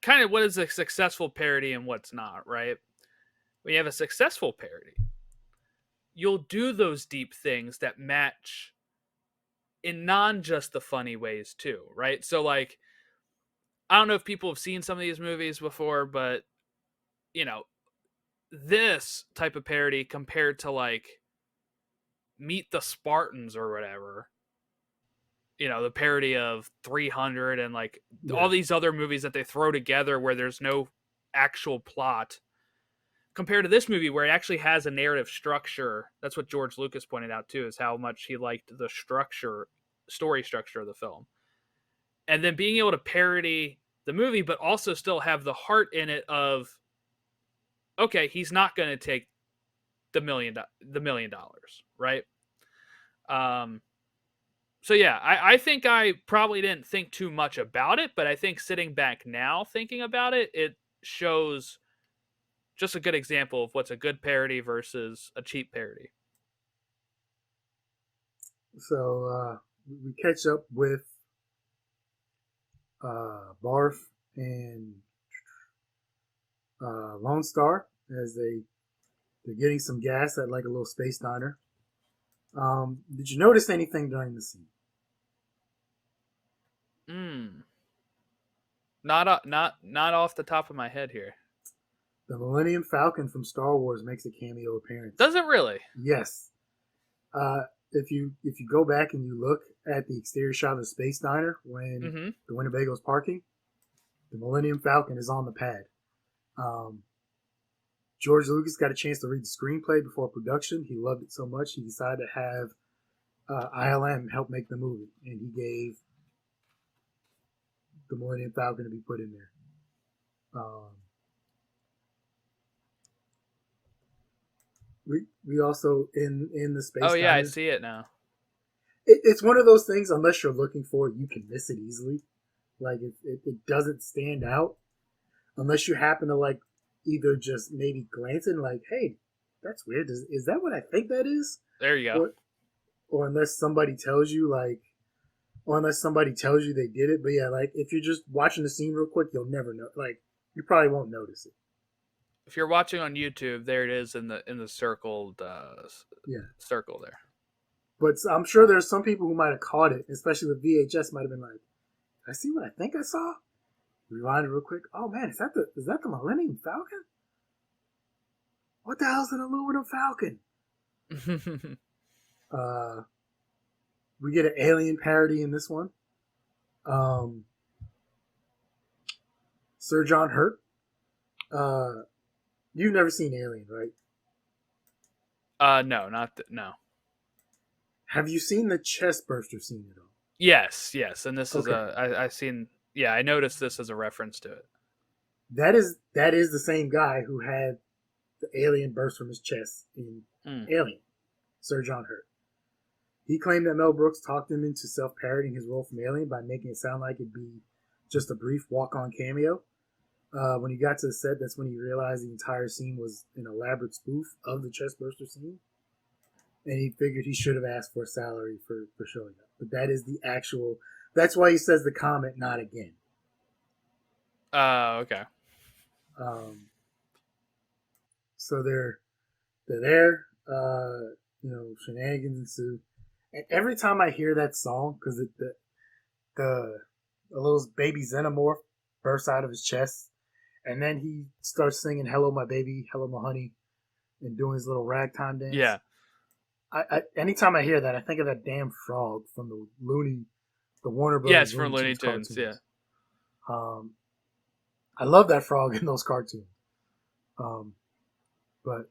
kind of what is a successful parody and what's not, right? When you have a successful parody, you'll do those deep things that match in non just the funny ways too, right? So like, I don't know if people have seen some of these movies before, but this type of parody compared to like Meet the Spartans or whatever, the parody of 300 and like all these other movies that they throw together where there's no actual plot, compared to this movie where it actually has a narrative structure. That's what George Lucas pointed out too, is how much he liked the story structure of the film. And then being able to parody the movie, but also still have the heart in it of, okay, he's not going to take the $1,000,000, right? So yeah, I think I probably didn't think too much about it, but I think sitting back now thinking about it, it shows just a good example of what's a good parody versus a cheap parody. So we catch up with Barf and Lone Star as they They're getting some gas at like a little space diner. Did you notice anything during the scene? Mm. Not off the top of my head here. The Millennium Falcon from Star Wars makes a cameo appearance. Does it really? Yes. If you go back and you look at the exterior shot of the space diner when Mm-hmm. the Winnebago's parking, the Millennium Falcon is on the pad. George Lucas got a chance to read the screenplay before production. He loved it so much he decided to have ILM help make the movie, and he gave the Millennium Falcon to be put in there. We also in the space. Oh yeah, diner, I see it now. it's one of those things. Unless you're looking for it, you can miss it easily. Like it doesn't stand out unless you happen to like either just maybe glance and like, hey, that's weird. Is that what I think that is? There you go. Or unless somebody tells you like, or unless somebody tells you they did it. But yeah, like if you're just watching the scene real quick, you'll never know. Like you probably won't notice it. If you're watching on YouTube, there it is in the circled circle there. But I'm sure there's some people who might have caught it, especially with VHS. Might have been like, I see what I think I saw. Rewind it real quick. Oh man, is that the Millennium Falcon? What the hell's an aluminum Falcon? We get an alien parody in this one. Sir John Hurt. You've never seen Alien, right? No, no. Have you seen the chest burster scene at all? Yes, and this is Okay. I've seen. Yeah, I noticed this as a reference to it. That is the same guy who had the alien burst from his chest in Alien, Sir John Hurt. He claimed that Mel Brooks talked him into self-parodying his role from Alien by making it sound like it'd be just a brief walk-on cameo. When he got to the set, that's when he realized the entire scene was an elaborate spoof of the chestburster scene. And he figured he should have asked for a salary for showing up. But that is the actual... That's why he says the comment, not again. Okay. So they're there. Shenanigans ensue. And every time I hear that song, because the little baby xenomorph bursts out of his chest, and then he starts singing "Hello, my baby, hello, my honey," and doing his little ragtime dance. Yeah. Anytime I hear that, I think of that damn frog from the Warner Brothers. Yes, from Looney Tunes. Cartoons. Yeah. I love that frog in those cartoons. But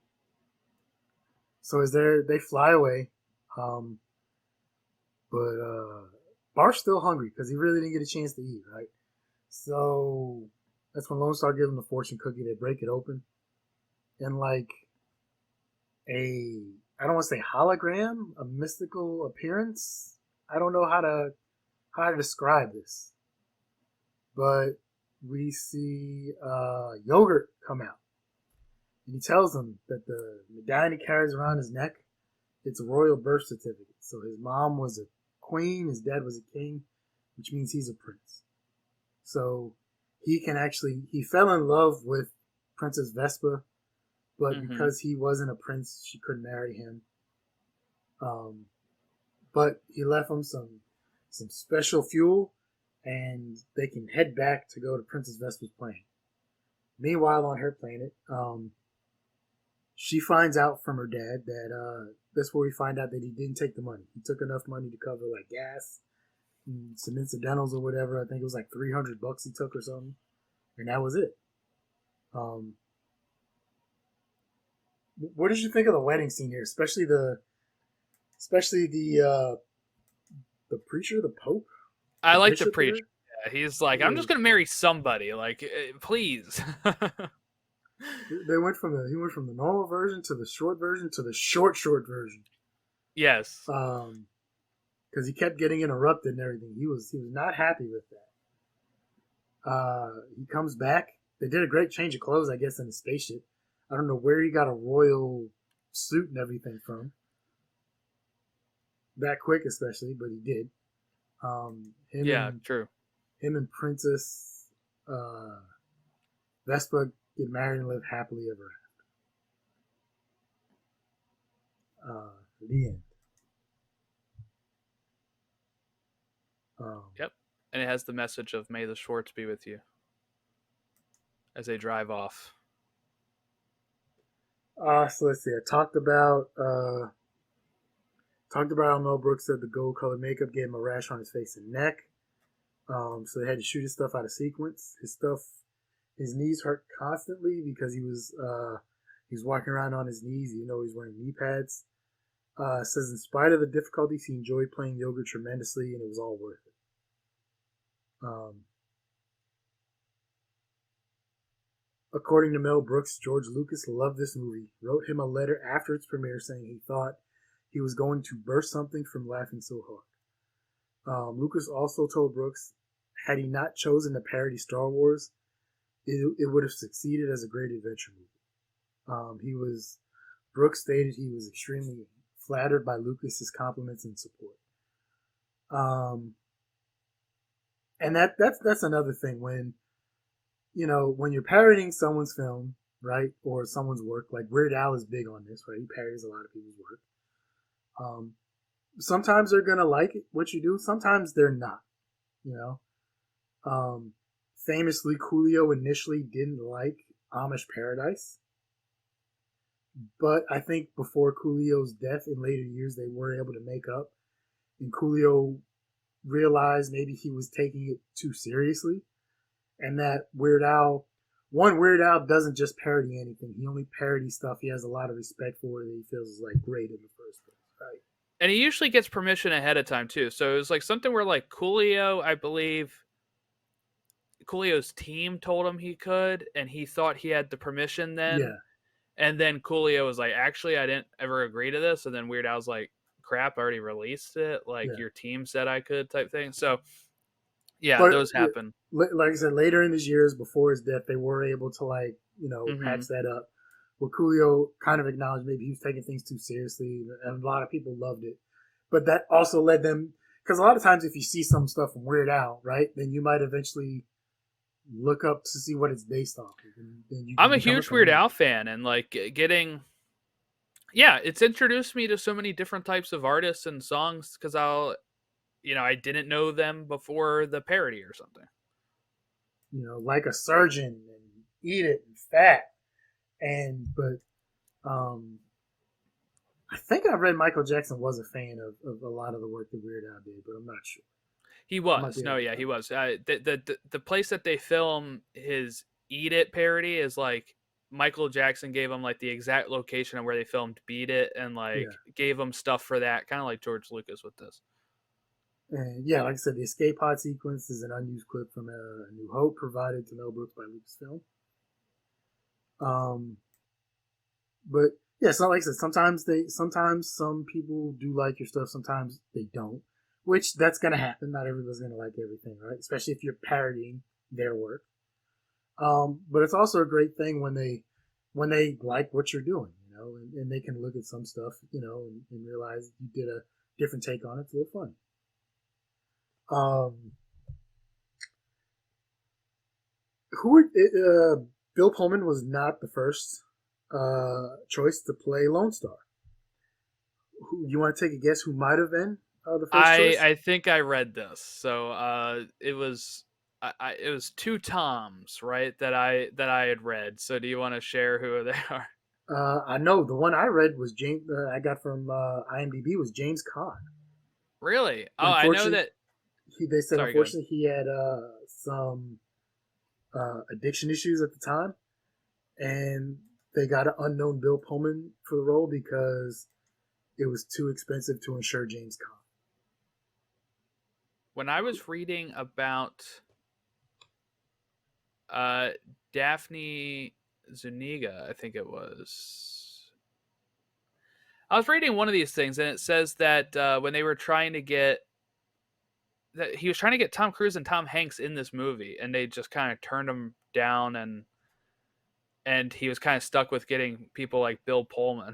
so they fly away. But Bart's still hungry because he really didn't get a chance to eat, right? So that's when Lone Star gives him the fortune cookie. They break it open, and like I don't want to say hologram, a mystical appearance. I don't know how to describe this, but we see Yogurt come out, and he tells them that the medallion he carries around his neck, it's a royal birth certificate. So his mom was a queen, his dad was a king, which means he's a prince. So he fell in love with Princess Vespa, but because he wasn't a prince, she couldn't marry him. But he left him some special fuel, and they can head back to go to Princess Vespa's planet. Meanwhile, on her planet, she finds out from her dad that that's where we find out that he didn't take the money. He took enough money to cover like gas and some incidentals or whatever. I think it was like $300 he took or something, and that was it. What did you think of the wedding scene here, especially the preacher, the Pope? I like the preacher. Yeah, he's like, I'm just gonna marry somebody. Like, please. He went from the normal version to the short version to the short version. Yes. Because he kept getting interrupted and everything. He was not happy with that. He comes back. They did a great change of clothes, I guess, in the spaceship. I don't know where he got a royal suit and everything from. That quick, especially, but he did. True. Him and Princess Vespa get married and live happily ever The end. Um, Yep. And it has the message of "May the Schwartz be with you" as they drive off. so let's see. I talked about how Mel Brooks said the gold colored makeup gave him a rash on his face and neck. So they had to shoot his stuff out of sequence. His knees hurt constantly because he was walking around on his knees, even though he's wearing knee pads. Says in spite of the difficulties, he enjoyed playing yoga tremendously, and it was all worth it. Um, According to Mel Brooks, George Lucas loved this movie, wrote him a letter after its premiere saying he thought he was going to burst something from laughing so hard. Lucas also told Brooks, had he not chosen to parody Star Wars, it would have succeeded as a great adventure movie. Brooks stated he was extremely flattered by Lucas's compliments and support. Um, and that's another thing when you're parodying someone's film, right, or someone's work. Like Weird Al is big on this, right? He parodies a lot of people's work. Um, Sometimes they're gonna like what you do. Sometimes they're not. You know. Famously, Coolio initially didn't like Amish Paradise, but I think before Coolio's death in later years, they were able to make up, and Coolio realized maybe he was taking it too seriously, and that Weird Al doesn't just parody anything. He only parodies stuff he has a lot of respect for that he feels is like great in the first place, right? And he usually gets permission ahead of time too. So it was like something where like Coolio, I believe Coolio's team told him he could, and he thought he had the permission then. Yeah, And then Coolio was like, actually, I didn't ever agree to this. And then Weird Al's like, crap, I already released it. Like, yeah. your team said I could, type thing. So, yeah, But those happen. like I said, later in his years before his death, they were able to Mm-hmm. patch that up. Where Coolio kind of acknowledged maybe he was taking things too seriously, and a lot of people loved it. But that also led them, because a lot of times if you see some stuff from Weird Al, right, then you might eventually look up to see what it's based off of, and then you I'm can a become a huge Weird fan. Al fan, and like yeah, it's introduced me to so many different types of artists and songs because I didn't know them before the parody or something. Like a surgeon and eat it and fat, but I think I read Michael Jackson was a fan of a lot of the work that Weird Al did, but I'm not sure. He I might was. be No, out yeah, of he time. was. The place that they film his Eat It parody is like Michael Jackson gave him like the exact location of where they filmed Beat It and Yeah. like gave him stuff for that, kind of like George Lucas with this. And yeah, like I said, the escape pod sequence is an unused clip from A New Hope provided to Mel Brooks by Lucasfilm. Um, but yeah, it's not like I said. Sometimes some people do like your stuff. Sometimes they don't. Which that's gonna happen. Not everybody's gonna like everything, right? Especially if you're parodying their work. But it's also a great thing when they like what you're doing, and they can look at some stuff, and realize you did a different take on it. It's a little fun. Um, Bill Pullman was not the first choice to play Lone Star. You want to take a guess who might have been the first I choice? I think I read this, so it was it was two Toms, right? That I had read. So do you want to share who they are? I know the one I read was James. I got from IMDb was James Caan. Really? Oh, I know Unfortunately, that. they said Sorry, go ahead. unfortunately he had some addiction issues at the time, and they got an unknown Bill Pullman for the role because it was too expensive to insure James Caan. When I was reading about uh, Daphne Zuniga, I think it was. I was reading one of these things, and it says that when they were trying to get that he was trying to get Tom Cruise and Tom Hanks in this movie, and they just kind of turned him down, and he was kind of stuck with getting people like Bill Pullman.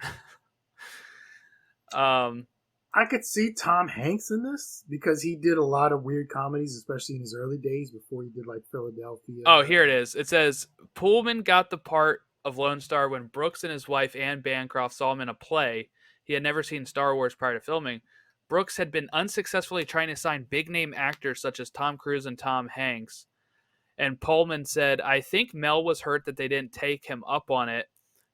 um, I could see Tom Hanks in this because he did a lot of weird comedies, especially in his early days before he did like Philadelphia. oh, here it is. It says Pullman got the part of Lone Star when Brooks and his wife Anne Bancroft saw him in a play. he had never seen Star Wars prior to filming. Brooks had been unsuccessfully trying to sign big name actors such as Tom Cruise and Tom Hanks. And Pullman said, I think Mel was hurt that they didn't take him up on it,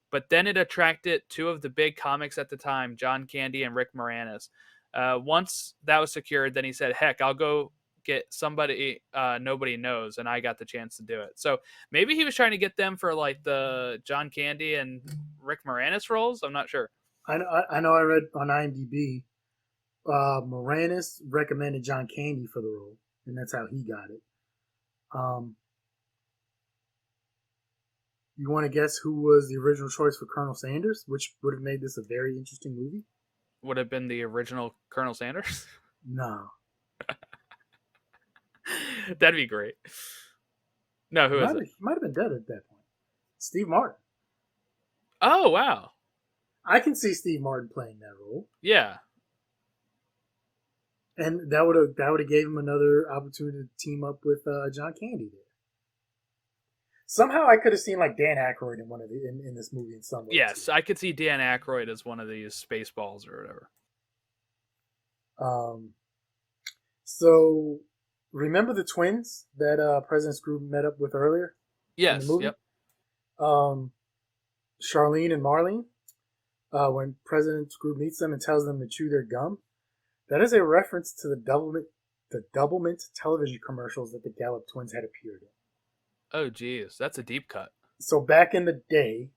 but then it attracted two of the big comics at the time, John Candy and Rick Moranis. Once that was secured, then he said, heck, I'll go get somebody nobody knows, and I got the chance to do it. So maybe he was trying to get them for like the John Candy and Rick Moranis roles. I'm not sure. I know. I read on IMDb, Moranis recommended John Candy for the role, and that's how he got it. You want to guess who was the original choice for Colonel Sanders, which would have made this a very interesting movie? Would have been the original Colonel Sanders? No. That'd be great. No, who is it? He might have been dead at that point. Steve Martin. Oh, wow. I can see Steve Martin playing that role. Yeah. And that would have gave him another opportunity to team up with John Candy there. Somehow I could have seen like Dan Aykroyd in one of in this movie in some way. Yes, too. I could see Dan Aykroyd as one of these Spaceballs or whatever. So remember the twins that President Scrooge met up with earlier? Yes. Yep. Charlene and Marlene. When President Scrooge meets them and tells them to chew their gum, that is a reference to the Doublemint television commercials that the Gallup twins had appeared in. Oh, geez, that's a deep cut. So back in the day,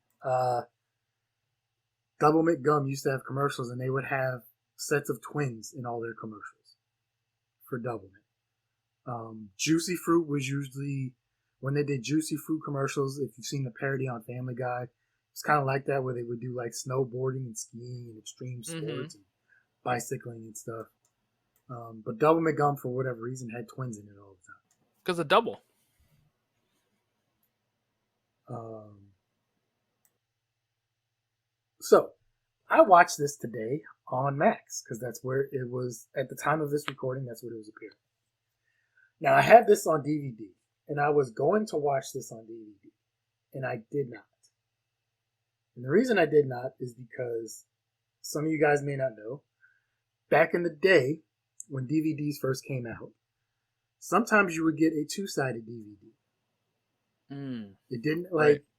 Doublemint gum used to have commercials, and they would have sets of twins in all their commercials for Doublemint. Juicy Fruit was usually when they did Juicy Fruit commercials. If you've seen the parody on Family Guy, it's kind of like that, where they would do like snowboarding and skiing and extreme sports and bicycling and stuff. But Doublemint gum, for whatever reason, had twins in it all the time. Because of double. So I watched this today on Max because that's where it was at the time of this recording. That's what it was appearing. Now I had this on DVD, and I was going to watch this on DVD, and I did not. And the reason I did not is because some of you guys may not know, back in the day when DVDs first came out, sometimes you would get a two-sided DVD. It didn't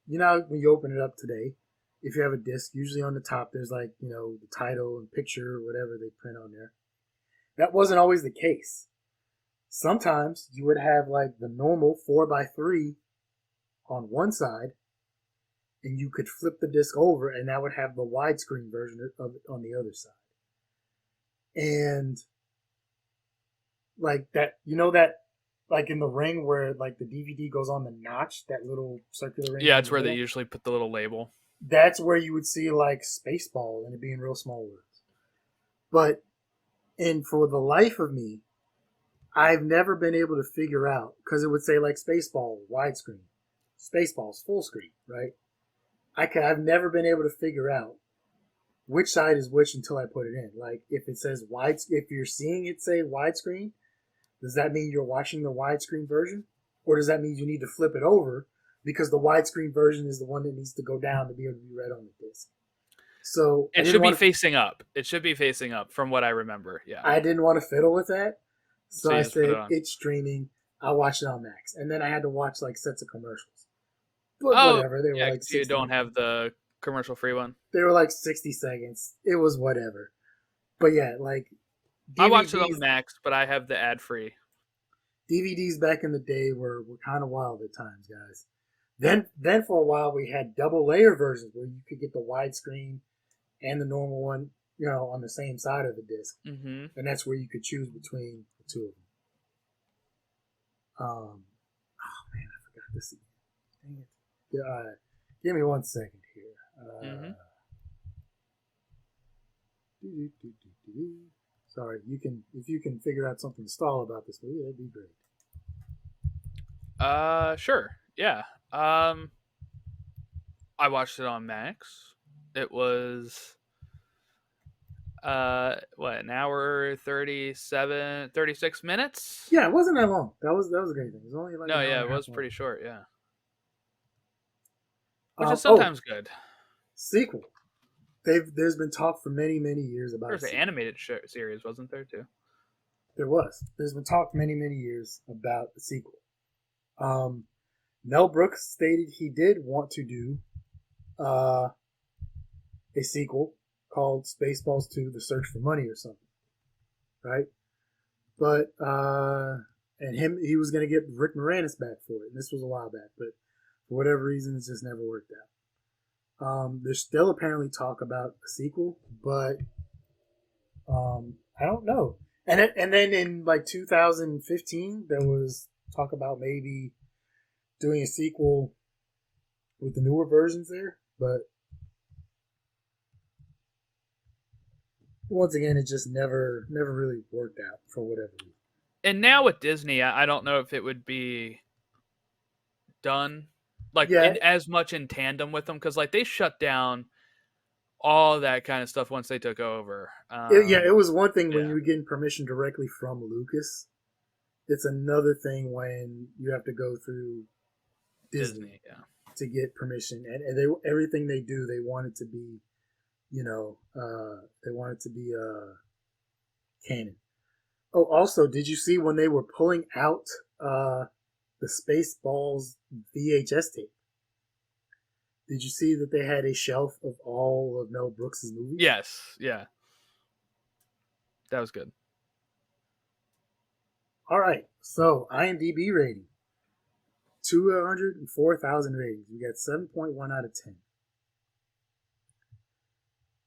you know when you open it up today, if you have a disc, usually on the top there's like, you know, the title and picture or whatever they print on there. That wasn't always the case. Sometimes you would have like the normal 4x3 on one side, and you could flip the disc over, and that would have the widescreen version of it on the other side. And like that, you know, that like in the ring where like the DVD goes on the notch, that little circular ring. Yeah, it's where they usually put the little label. That's where you would see like Spaceball and it being real small words. But, and for the life of me, I've never been able to figure out, because it would say like Spaceball widescreen, Spaceballs full screen, right? I've never been able to figure out which side is which until I put it in. Like if it says if you're seeing it say widescreen, does that mean you're watching the widescreen version? Or does that mean you need to flip it over because the widescreen version is the one that needs to go down to be able to be read on the disc? So it should be facing up. It should be facing up from what I remember. Yeah. I didn't want to fiddle with that. So I said, it's streaming. I'll watch it on Max. And then I had to watch like sets of commercials. But whatever. They were like you don't have the commercial free one? They were like 60 seconds. It was whatever. But yeah, like DVDs, I watched it on Max, but I have the ad free. DVDs back in the day were kind of wild at times, guys. Then for a while we had double layer versions where you could get the widescreen and the normal one, you know, on the same side of the disc. And that's where you could choose between the two of them. Oh man, I forgot this again. Dang it. Give me 1 second here. Sorry, if you can figure out something to stall about this movie, that'd be great. Sure. Yeah. I watched it on Max. It was an hour 36 minutes? Yeah, it wasn't that long. That was a great thing. It was only like it was pretty short, yeah. Which is sometimes good. Sequel. there's been talk for many years about a There's an sequel. animated series, wasn't there too? There's been talk many years about a sequel. Um, Mel Brooks stated he did want to do uh, a sequel called Spaceballs 2: The Search for Money or something, right? But and he was going to get Rick Moranis back for it. And this was a while back, but for whatever reason, it just never worked out. There's still apparently talk about a sequel, but I don't know. And then in like 2015, there was talk about maybe doing a sequel with the newer versions there, but once again, it just never really worked out for whatever reason. And now with Disney, I don't know if it would be done like Yeah, in as much in tandem with them because like they shut down all that kind of stuff once they took over. it was one thing when Yeah, you were getting permission directly from Lucas. It's another thing when you have to go through Disney Disney. Yeah, to get permission, and they everything they do, they want it to be, they want it to be canon. Oh, also, did you see when they were pulling out the Spaceballs VHS tape? Did you see that they had a shelf of all of Mel Brooks's movies? yes, yeah, that was good. All right, so IMDb rating 204,000 ratings. We got 7.1 out of 10.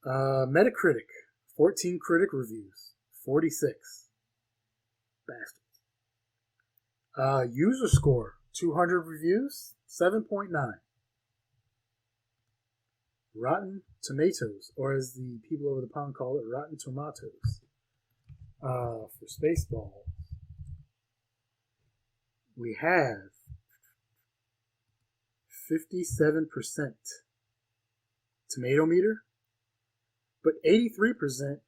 Metacritic 14 critic reviews, 46. Bastards. User score 200 reviews, 7.9. Rotten Tomatoes, or as the people over the pond call it, Rotten Tomatoes. For Spaceball, we have 57% tomato meter, but 83%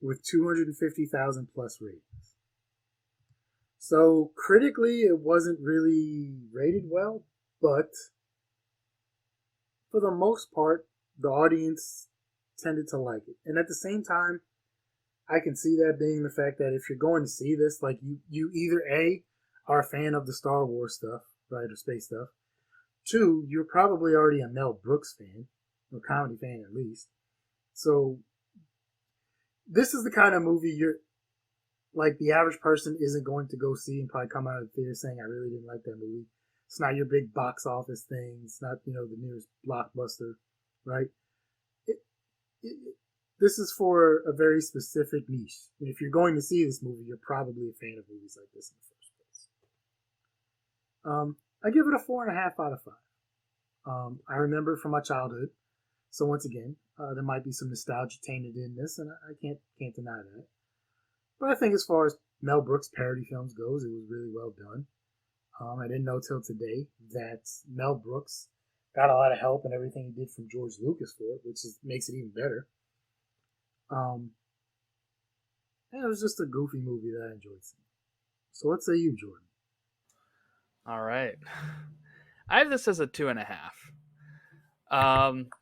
with 250,000 plus ratings. So critically, it wasn't really rated well, but for the most part, the audience tended to like it. And at the same time, I can see that being the fact that if you're going to see this, like you either A, are a fan of the Star Wars stuff, right, or space stuff. Two, you're probably already a Mel Brooks fan, or comedy fan at least. So this is the kind of movie you're like the average person isn't going to go see and probably come out of the theater saying, I really didn't like that movie. It's not your big box office thing. It's not, the nearest blockbuster, right? It, it, this is for a very specific niche. And if you're going to see this movie, you're probably a fan of movies like this in the first place. I give it a 4.5 out of 5. I remember it from my childhood. So once again, there might be some nostalgia tainted in this, and I can't deny that. But I think as far as Mel Brooks parody films goes, it was really well done. I didn't know till today that Mel Brooks got a lot of help and everything he did from George Lucas for it, which makes it even better. And it was just a goofy movie that I enjoyed seeing. So what say you, Jordan? All right, I have this as a 2.5.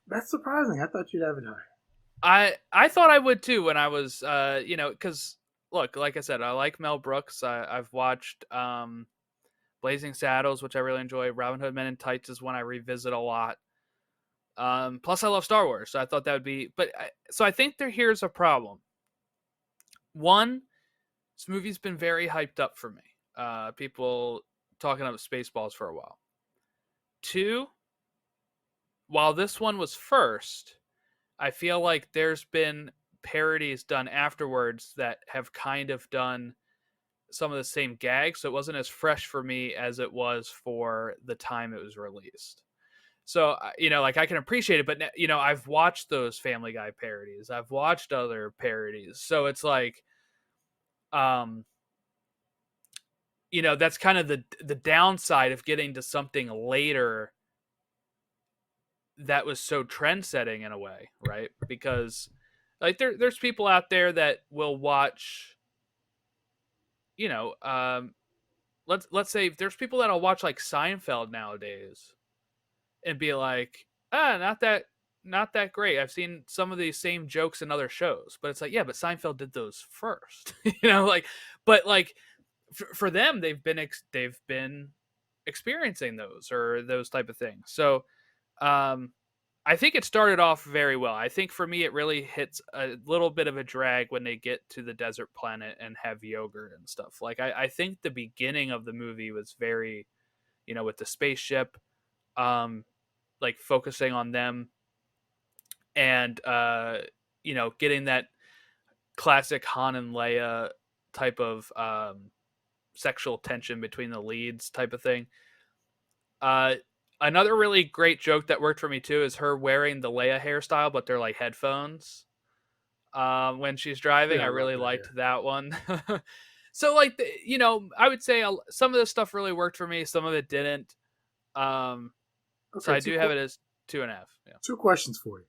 That's surprising. I thought you'd have it higher. I thought I would too when I was because look, like I said, I like Mel Brooks. I've watched Blazing Saddles, which I really enjoy. Robin Hood Men in Tights is one I revisit a lot. Plus, I love Star Wars, so I thought that would be. So I think here's a problem. One, this movie's been very hyped up for me. People talking about Spaceballs for a while. Two, while this one was first, I feel like there's been parodies done afterwards that have kind of done some of the same gags, so it wasn't as fresh for me as it was for the time it was released. So, like I can appreciate it, but I've watched those Family Guy parodies. I've watched other parodies. So it's like um that's kind of the downside of getting to something later that was so trend setting in a way, right? Because like there's people out there that will watch, you know, let's say there's people that'll watch like Seinfeld nowadays and be like, not that. not that great. I've seen some of these same jokes in other shows, but it's like, yeah, but Seinfeld did those first, like, but like for them, they've been experiencing those or those type of things. So, um, I think it started off very well. I think for me, it really hits a little bit of a drag when they get to the desert planet and have yogurt and stuff. Like, I think the beginning of the movie was very, with the spaceship, um, like focusing on them and, getting that classic Han and Leia type of sexual tension between the leads type of thing. Uh, Another really great joke that worked for me too is her wearing the Leia hairstyle, but they're like headphones. When she's driving, Yeah, I I love really that. liked Yeah. that one. So, like, I would say some of this stuff really worked for me. Some of it didn't. So Okay, I do have it as 2.5. Yeah. two questions for you.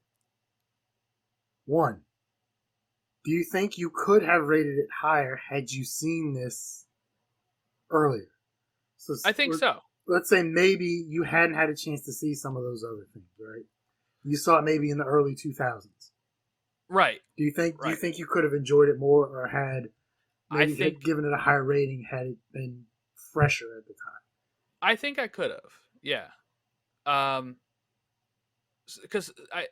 One, do you think you could have rated it higher had you seen this earlier? So I think so. let's say maybe you hadn't had a chance to see some of those other things, right? You saw it maybe in the early 2000s. Right. Do you Right. think you could have enjoyed it more, or had I maybe think given it a higher rating had it been fresher at the time? I think I could have. Yeah. Um, because I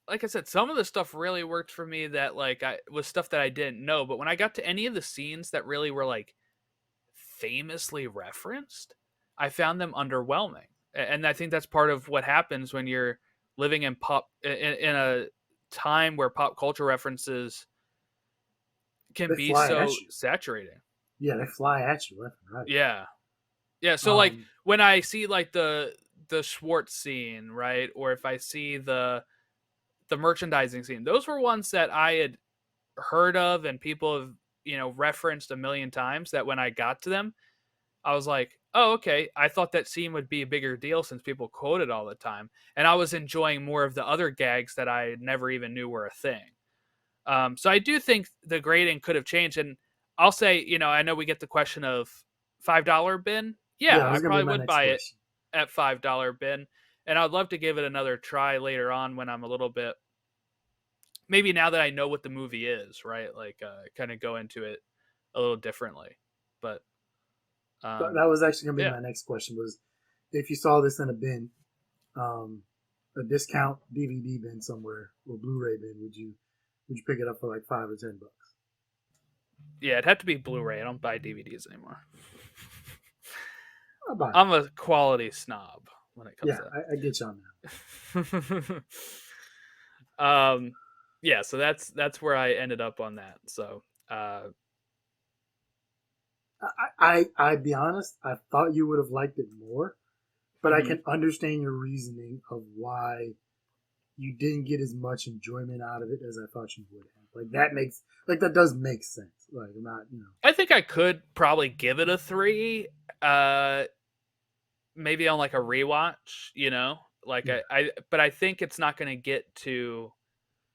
like I said, some of the stuff really worked for me that like I was stuff that I didn't know. But when I got to any of the scenes that really were like famously referenced, I found them underwhelming. And I think that's part of what happens when you're living in a time where pop culture references can They be fly at so you. saturating. Yeah, they fly at you left and right. Yeah. Yeah, so like Um, when I see like the Schwartz scene, right? Or if I see the merchandising scene, those were ones that I had heard of and people have, referenced a million times, that when I got to them, I was like, "Oh, okay. I thought that scene would be a bigger deal since people quote it all the time." And I was enjoying more of the other gags that I never even knew were a thing. So I do think the grading could have changed. And I'll say, I know we get the question of $5 bin. yeah, Yeah, that I was gonna be probably my would next buy it question. at $5 bin. And I'd love to give it another try later on when I'm a little bit, maybe now that I know what the movie is, right? Like, kind of go into it a little differently. But That was actually gonna be yeah. my next question. Was if you saw this in a bin, um, a discount DVD bin somewhere or Blu-ray bin, would you pick it up for like $5 or $10? Yeah, it'd have to be Blu-ray. I don't buy DVDs anymore. I'll buy it. I'm a quality snob when it comes Yeah, to I get you on that. Yeah, so that's where I ended up on that. So, that. I'd be honest. I thought you would have liked it more, but I mhm. can understand your reasoning of why you didn't get as much enjoyment out of it as I thought you would have. That does make sense. Like I'm not, I think I could probably give it a 3. Uh, Maybe on like a rewatch. Like yeah. but I think it's not going to get to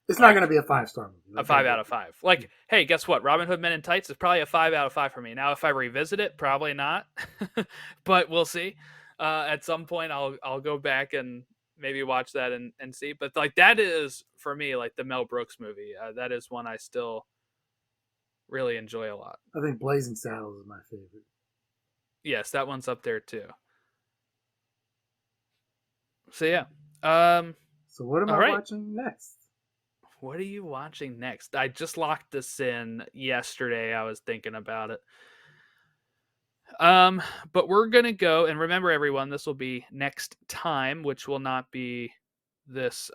It's not going to like be a 5 star movie. a Let that five be out of clear. five. Yeah. Like, hey, guess what? Robin Hood Men in Tights is probably a 5 out of 5 for me. Now, if I revisit it, probably not, but we'll see. At some point, I'll go back and maybe watch that and see. But like that is for me like the Mel Brooks movie. That is one I still really enjoy a lot. I think Blazing Saddles is my favorite. Yes, that one's up there too. So yeah. Um. So what am All I right. watching next? What are you watching next? I just locked this in yesterday. I was thinking about it. Um, but we're gonna go and remember everyone, this will be next time, which will not be this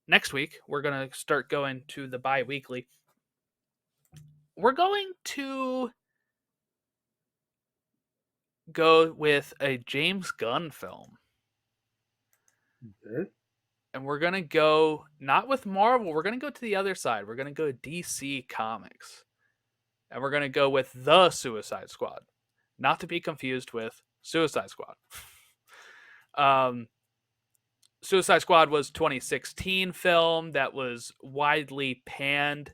next week. We're gonna start going to the bi-weekly. We're going to go with a James Gunn film. Okay. And we're gonna go not with Marvel, we're gonna go to the other side. We're gonna go DC Comics. And we're gonna go with the Suicide Squad. Not to be confused with Suicide Squad. um Suicide Squad was 2016 film that was widely panned.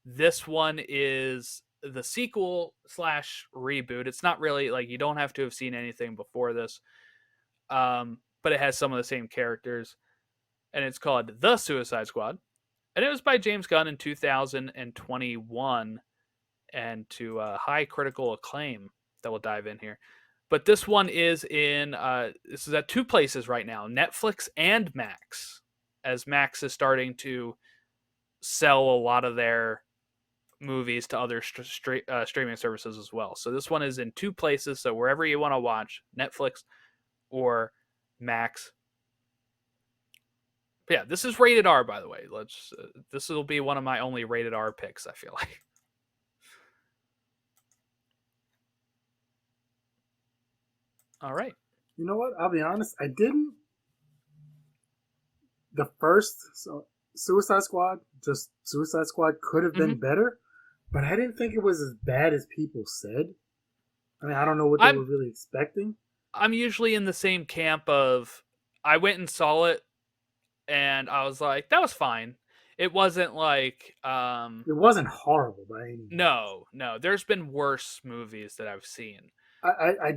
This one is the sequel slash reboot. It's not really like you don't have to have seen anything before this, but it has some of the same characters. and it's called The Suicide Squad. And it was by James Gunn in 2021, and to high critical acclaim that we'll dive in here. But this one is in this is at two places right now, Netflix and Max, as Max is starting to sell a lot of their movies to other streaming services as well. So this one is in two places. So wherever you want to watch, Netflix or Max. But yeah, this is rated R, by the way. This will be one of my only rated R picks, I feel like. All right. You know what? I'll be honest. I didn't. The first Suicide Squad, just Suicide Squad, could have been better, but I didn't think it was as bad as people said. I mean, I don't know what they were really expecting. I'm usually in the same camp of I went and saw it, and I was like, that was fine. It wasn't like it wasn't horrible by any means. No. There's been worse movies that I've seen. I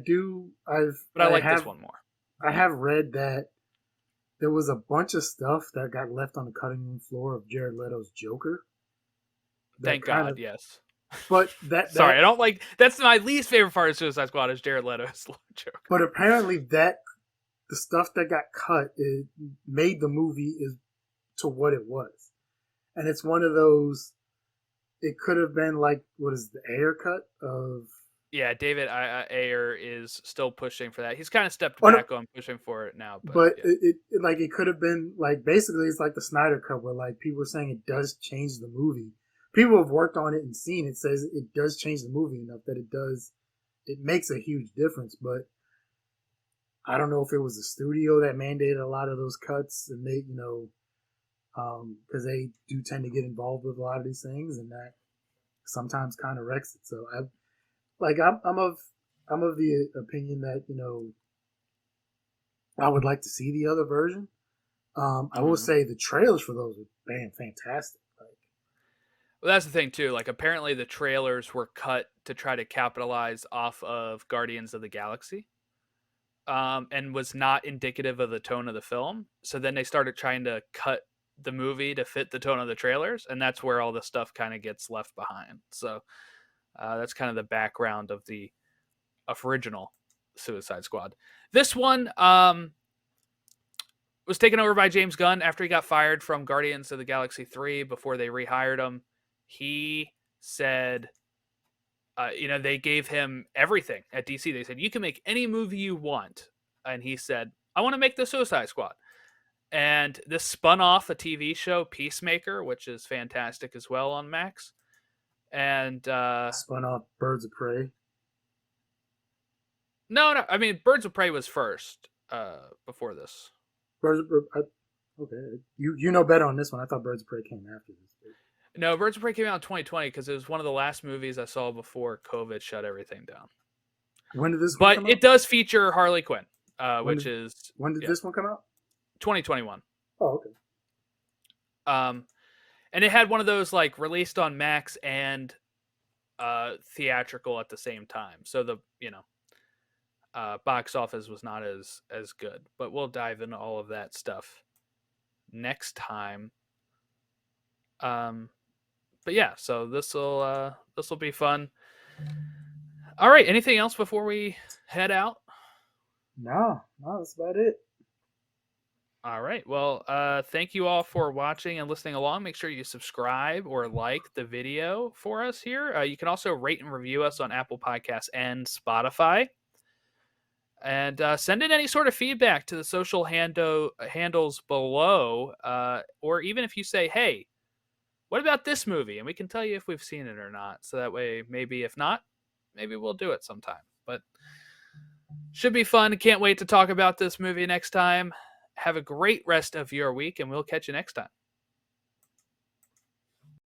like this one more. I have read that there was a bunch of stuff that got left on the cutting room floor of Jared Leto's Joker. Thank God, yes. But sorry, I don't like. That's my least favorite part of Suicide Squad is Jared Leto's Joker. But apparently, the stuff that got cut, it made the movie to what it was, and it's one of those. It could have been like, what is the Ayer cut of? Yeah, David Ayer is still pushing for that. He's kind of stepped back on pushing for it now. But yeah. it could have been like, basically it's like the Snyder Cut where like people are saying it does change the movie. People have worked on it and seen it, says it does change the movie enough that it makes a huge difference. But I don't know if it was the studio that mandated a lot of those cuts, and they, because they do tend to get involved with a lot of these things, and that sometimes kind of wrecks it. So I'm of the opinion that I would like to see the other version. I will say the trailers for those were fantastic. Well, that's the thing too. Like, apparently the trailers were cut to try to capitalize off of Guardians of the Galaxy, and was not indicative of the tone of the film. So then they started trying to cut the movie to fit the tone of the trailers, and that's where all the stuff kind of gets left behind. So that's kind of the background of the original Suicide Squad. This one was taken over by James Gunn after he got fired from Guardians of the Galaxy 3 before they rehired him. He said, they gave him everything at DC. They said, you can make any movie you want. And he said, I want to make the Suicide Squad. And this spun off a TV show, Peacemaker, which is fantastic as well on Max. And spun off Birds of Prey. No. I mean, Birds of Prey was first before this. Okay. You know better on this one. I thought Birds of Prey came after this. No, Birds of Prey came out in 2020 because it was one of the last movies I saw before COVID shut everything down. When did this one come out? But it does feature Harley Quinn, when did this one come out? 2021. Oh, okay. And it had one of those like released on Max and theatrical at the same time. So the box office was not as good. But we'll dive into all of that stuff next time. But yeah, so this will be fun. All right, anything else before we head out? No, that's about it. All right. Well, thank you all for watching and listening along. Make sure you subscribe or like the video for us here. You can also rate and review us on Apple Podcasts and Spotify. And send in any sort of feedback to the social handles below. Or even if you say, hey, what about this movie? And we can tell you if we've seen it or not. So that way, maybe if not, maybe we'll do it sometime. But should be fun. Can't wait to talk about this movie next time. Have a great rest of your week, and we'll catch you next time.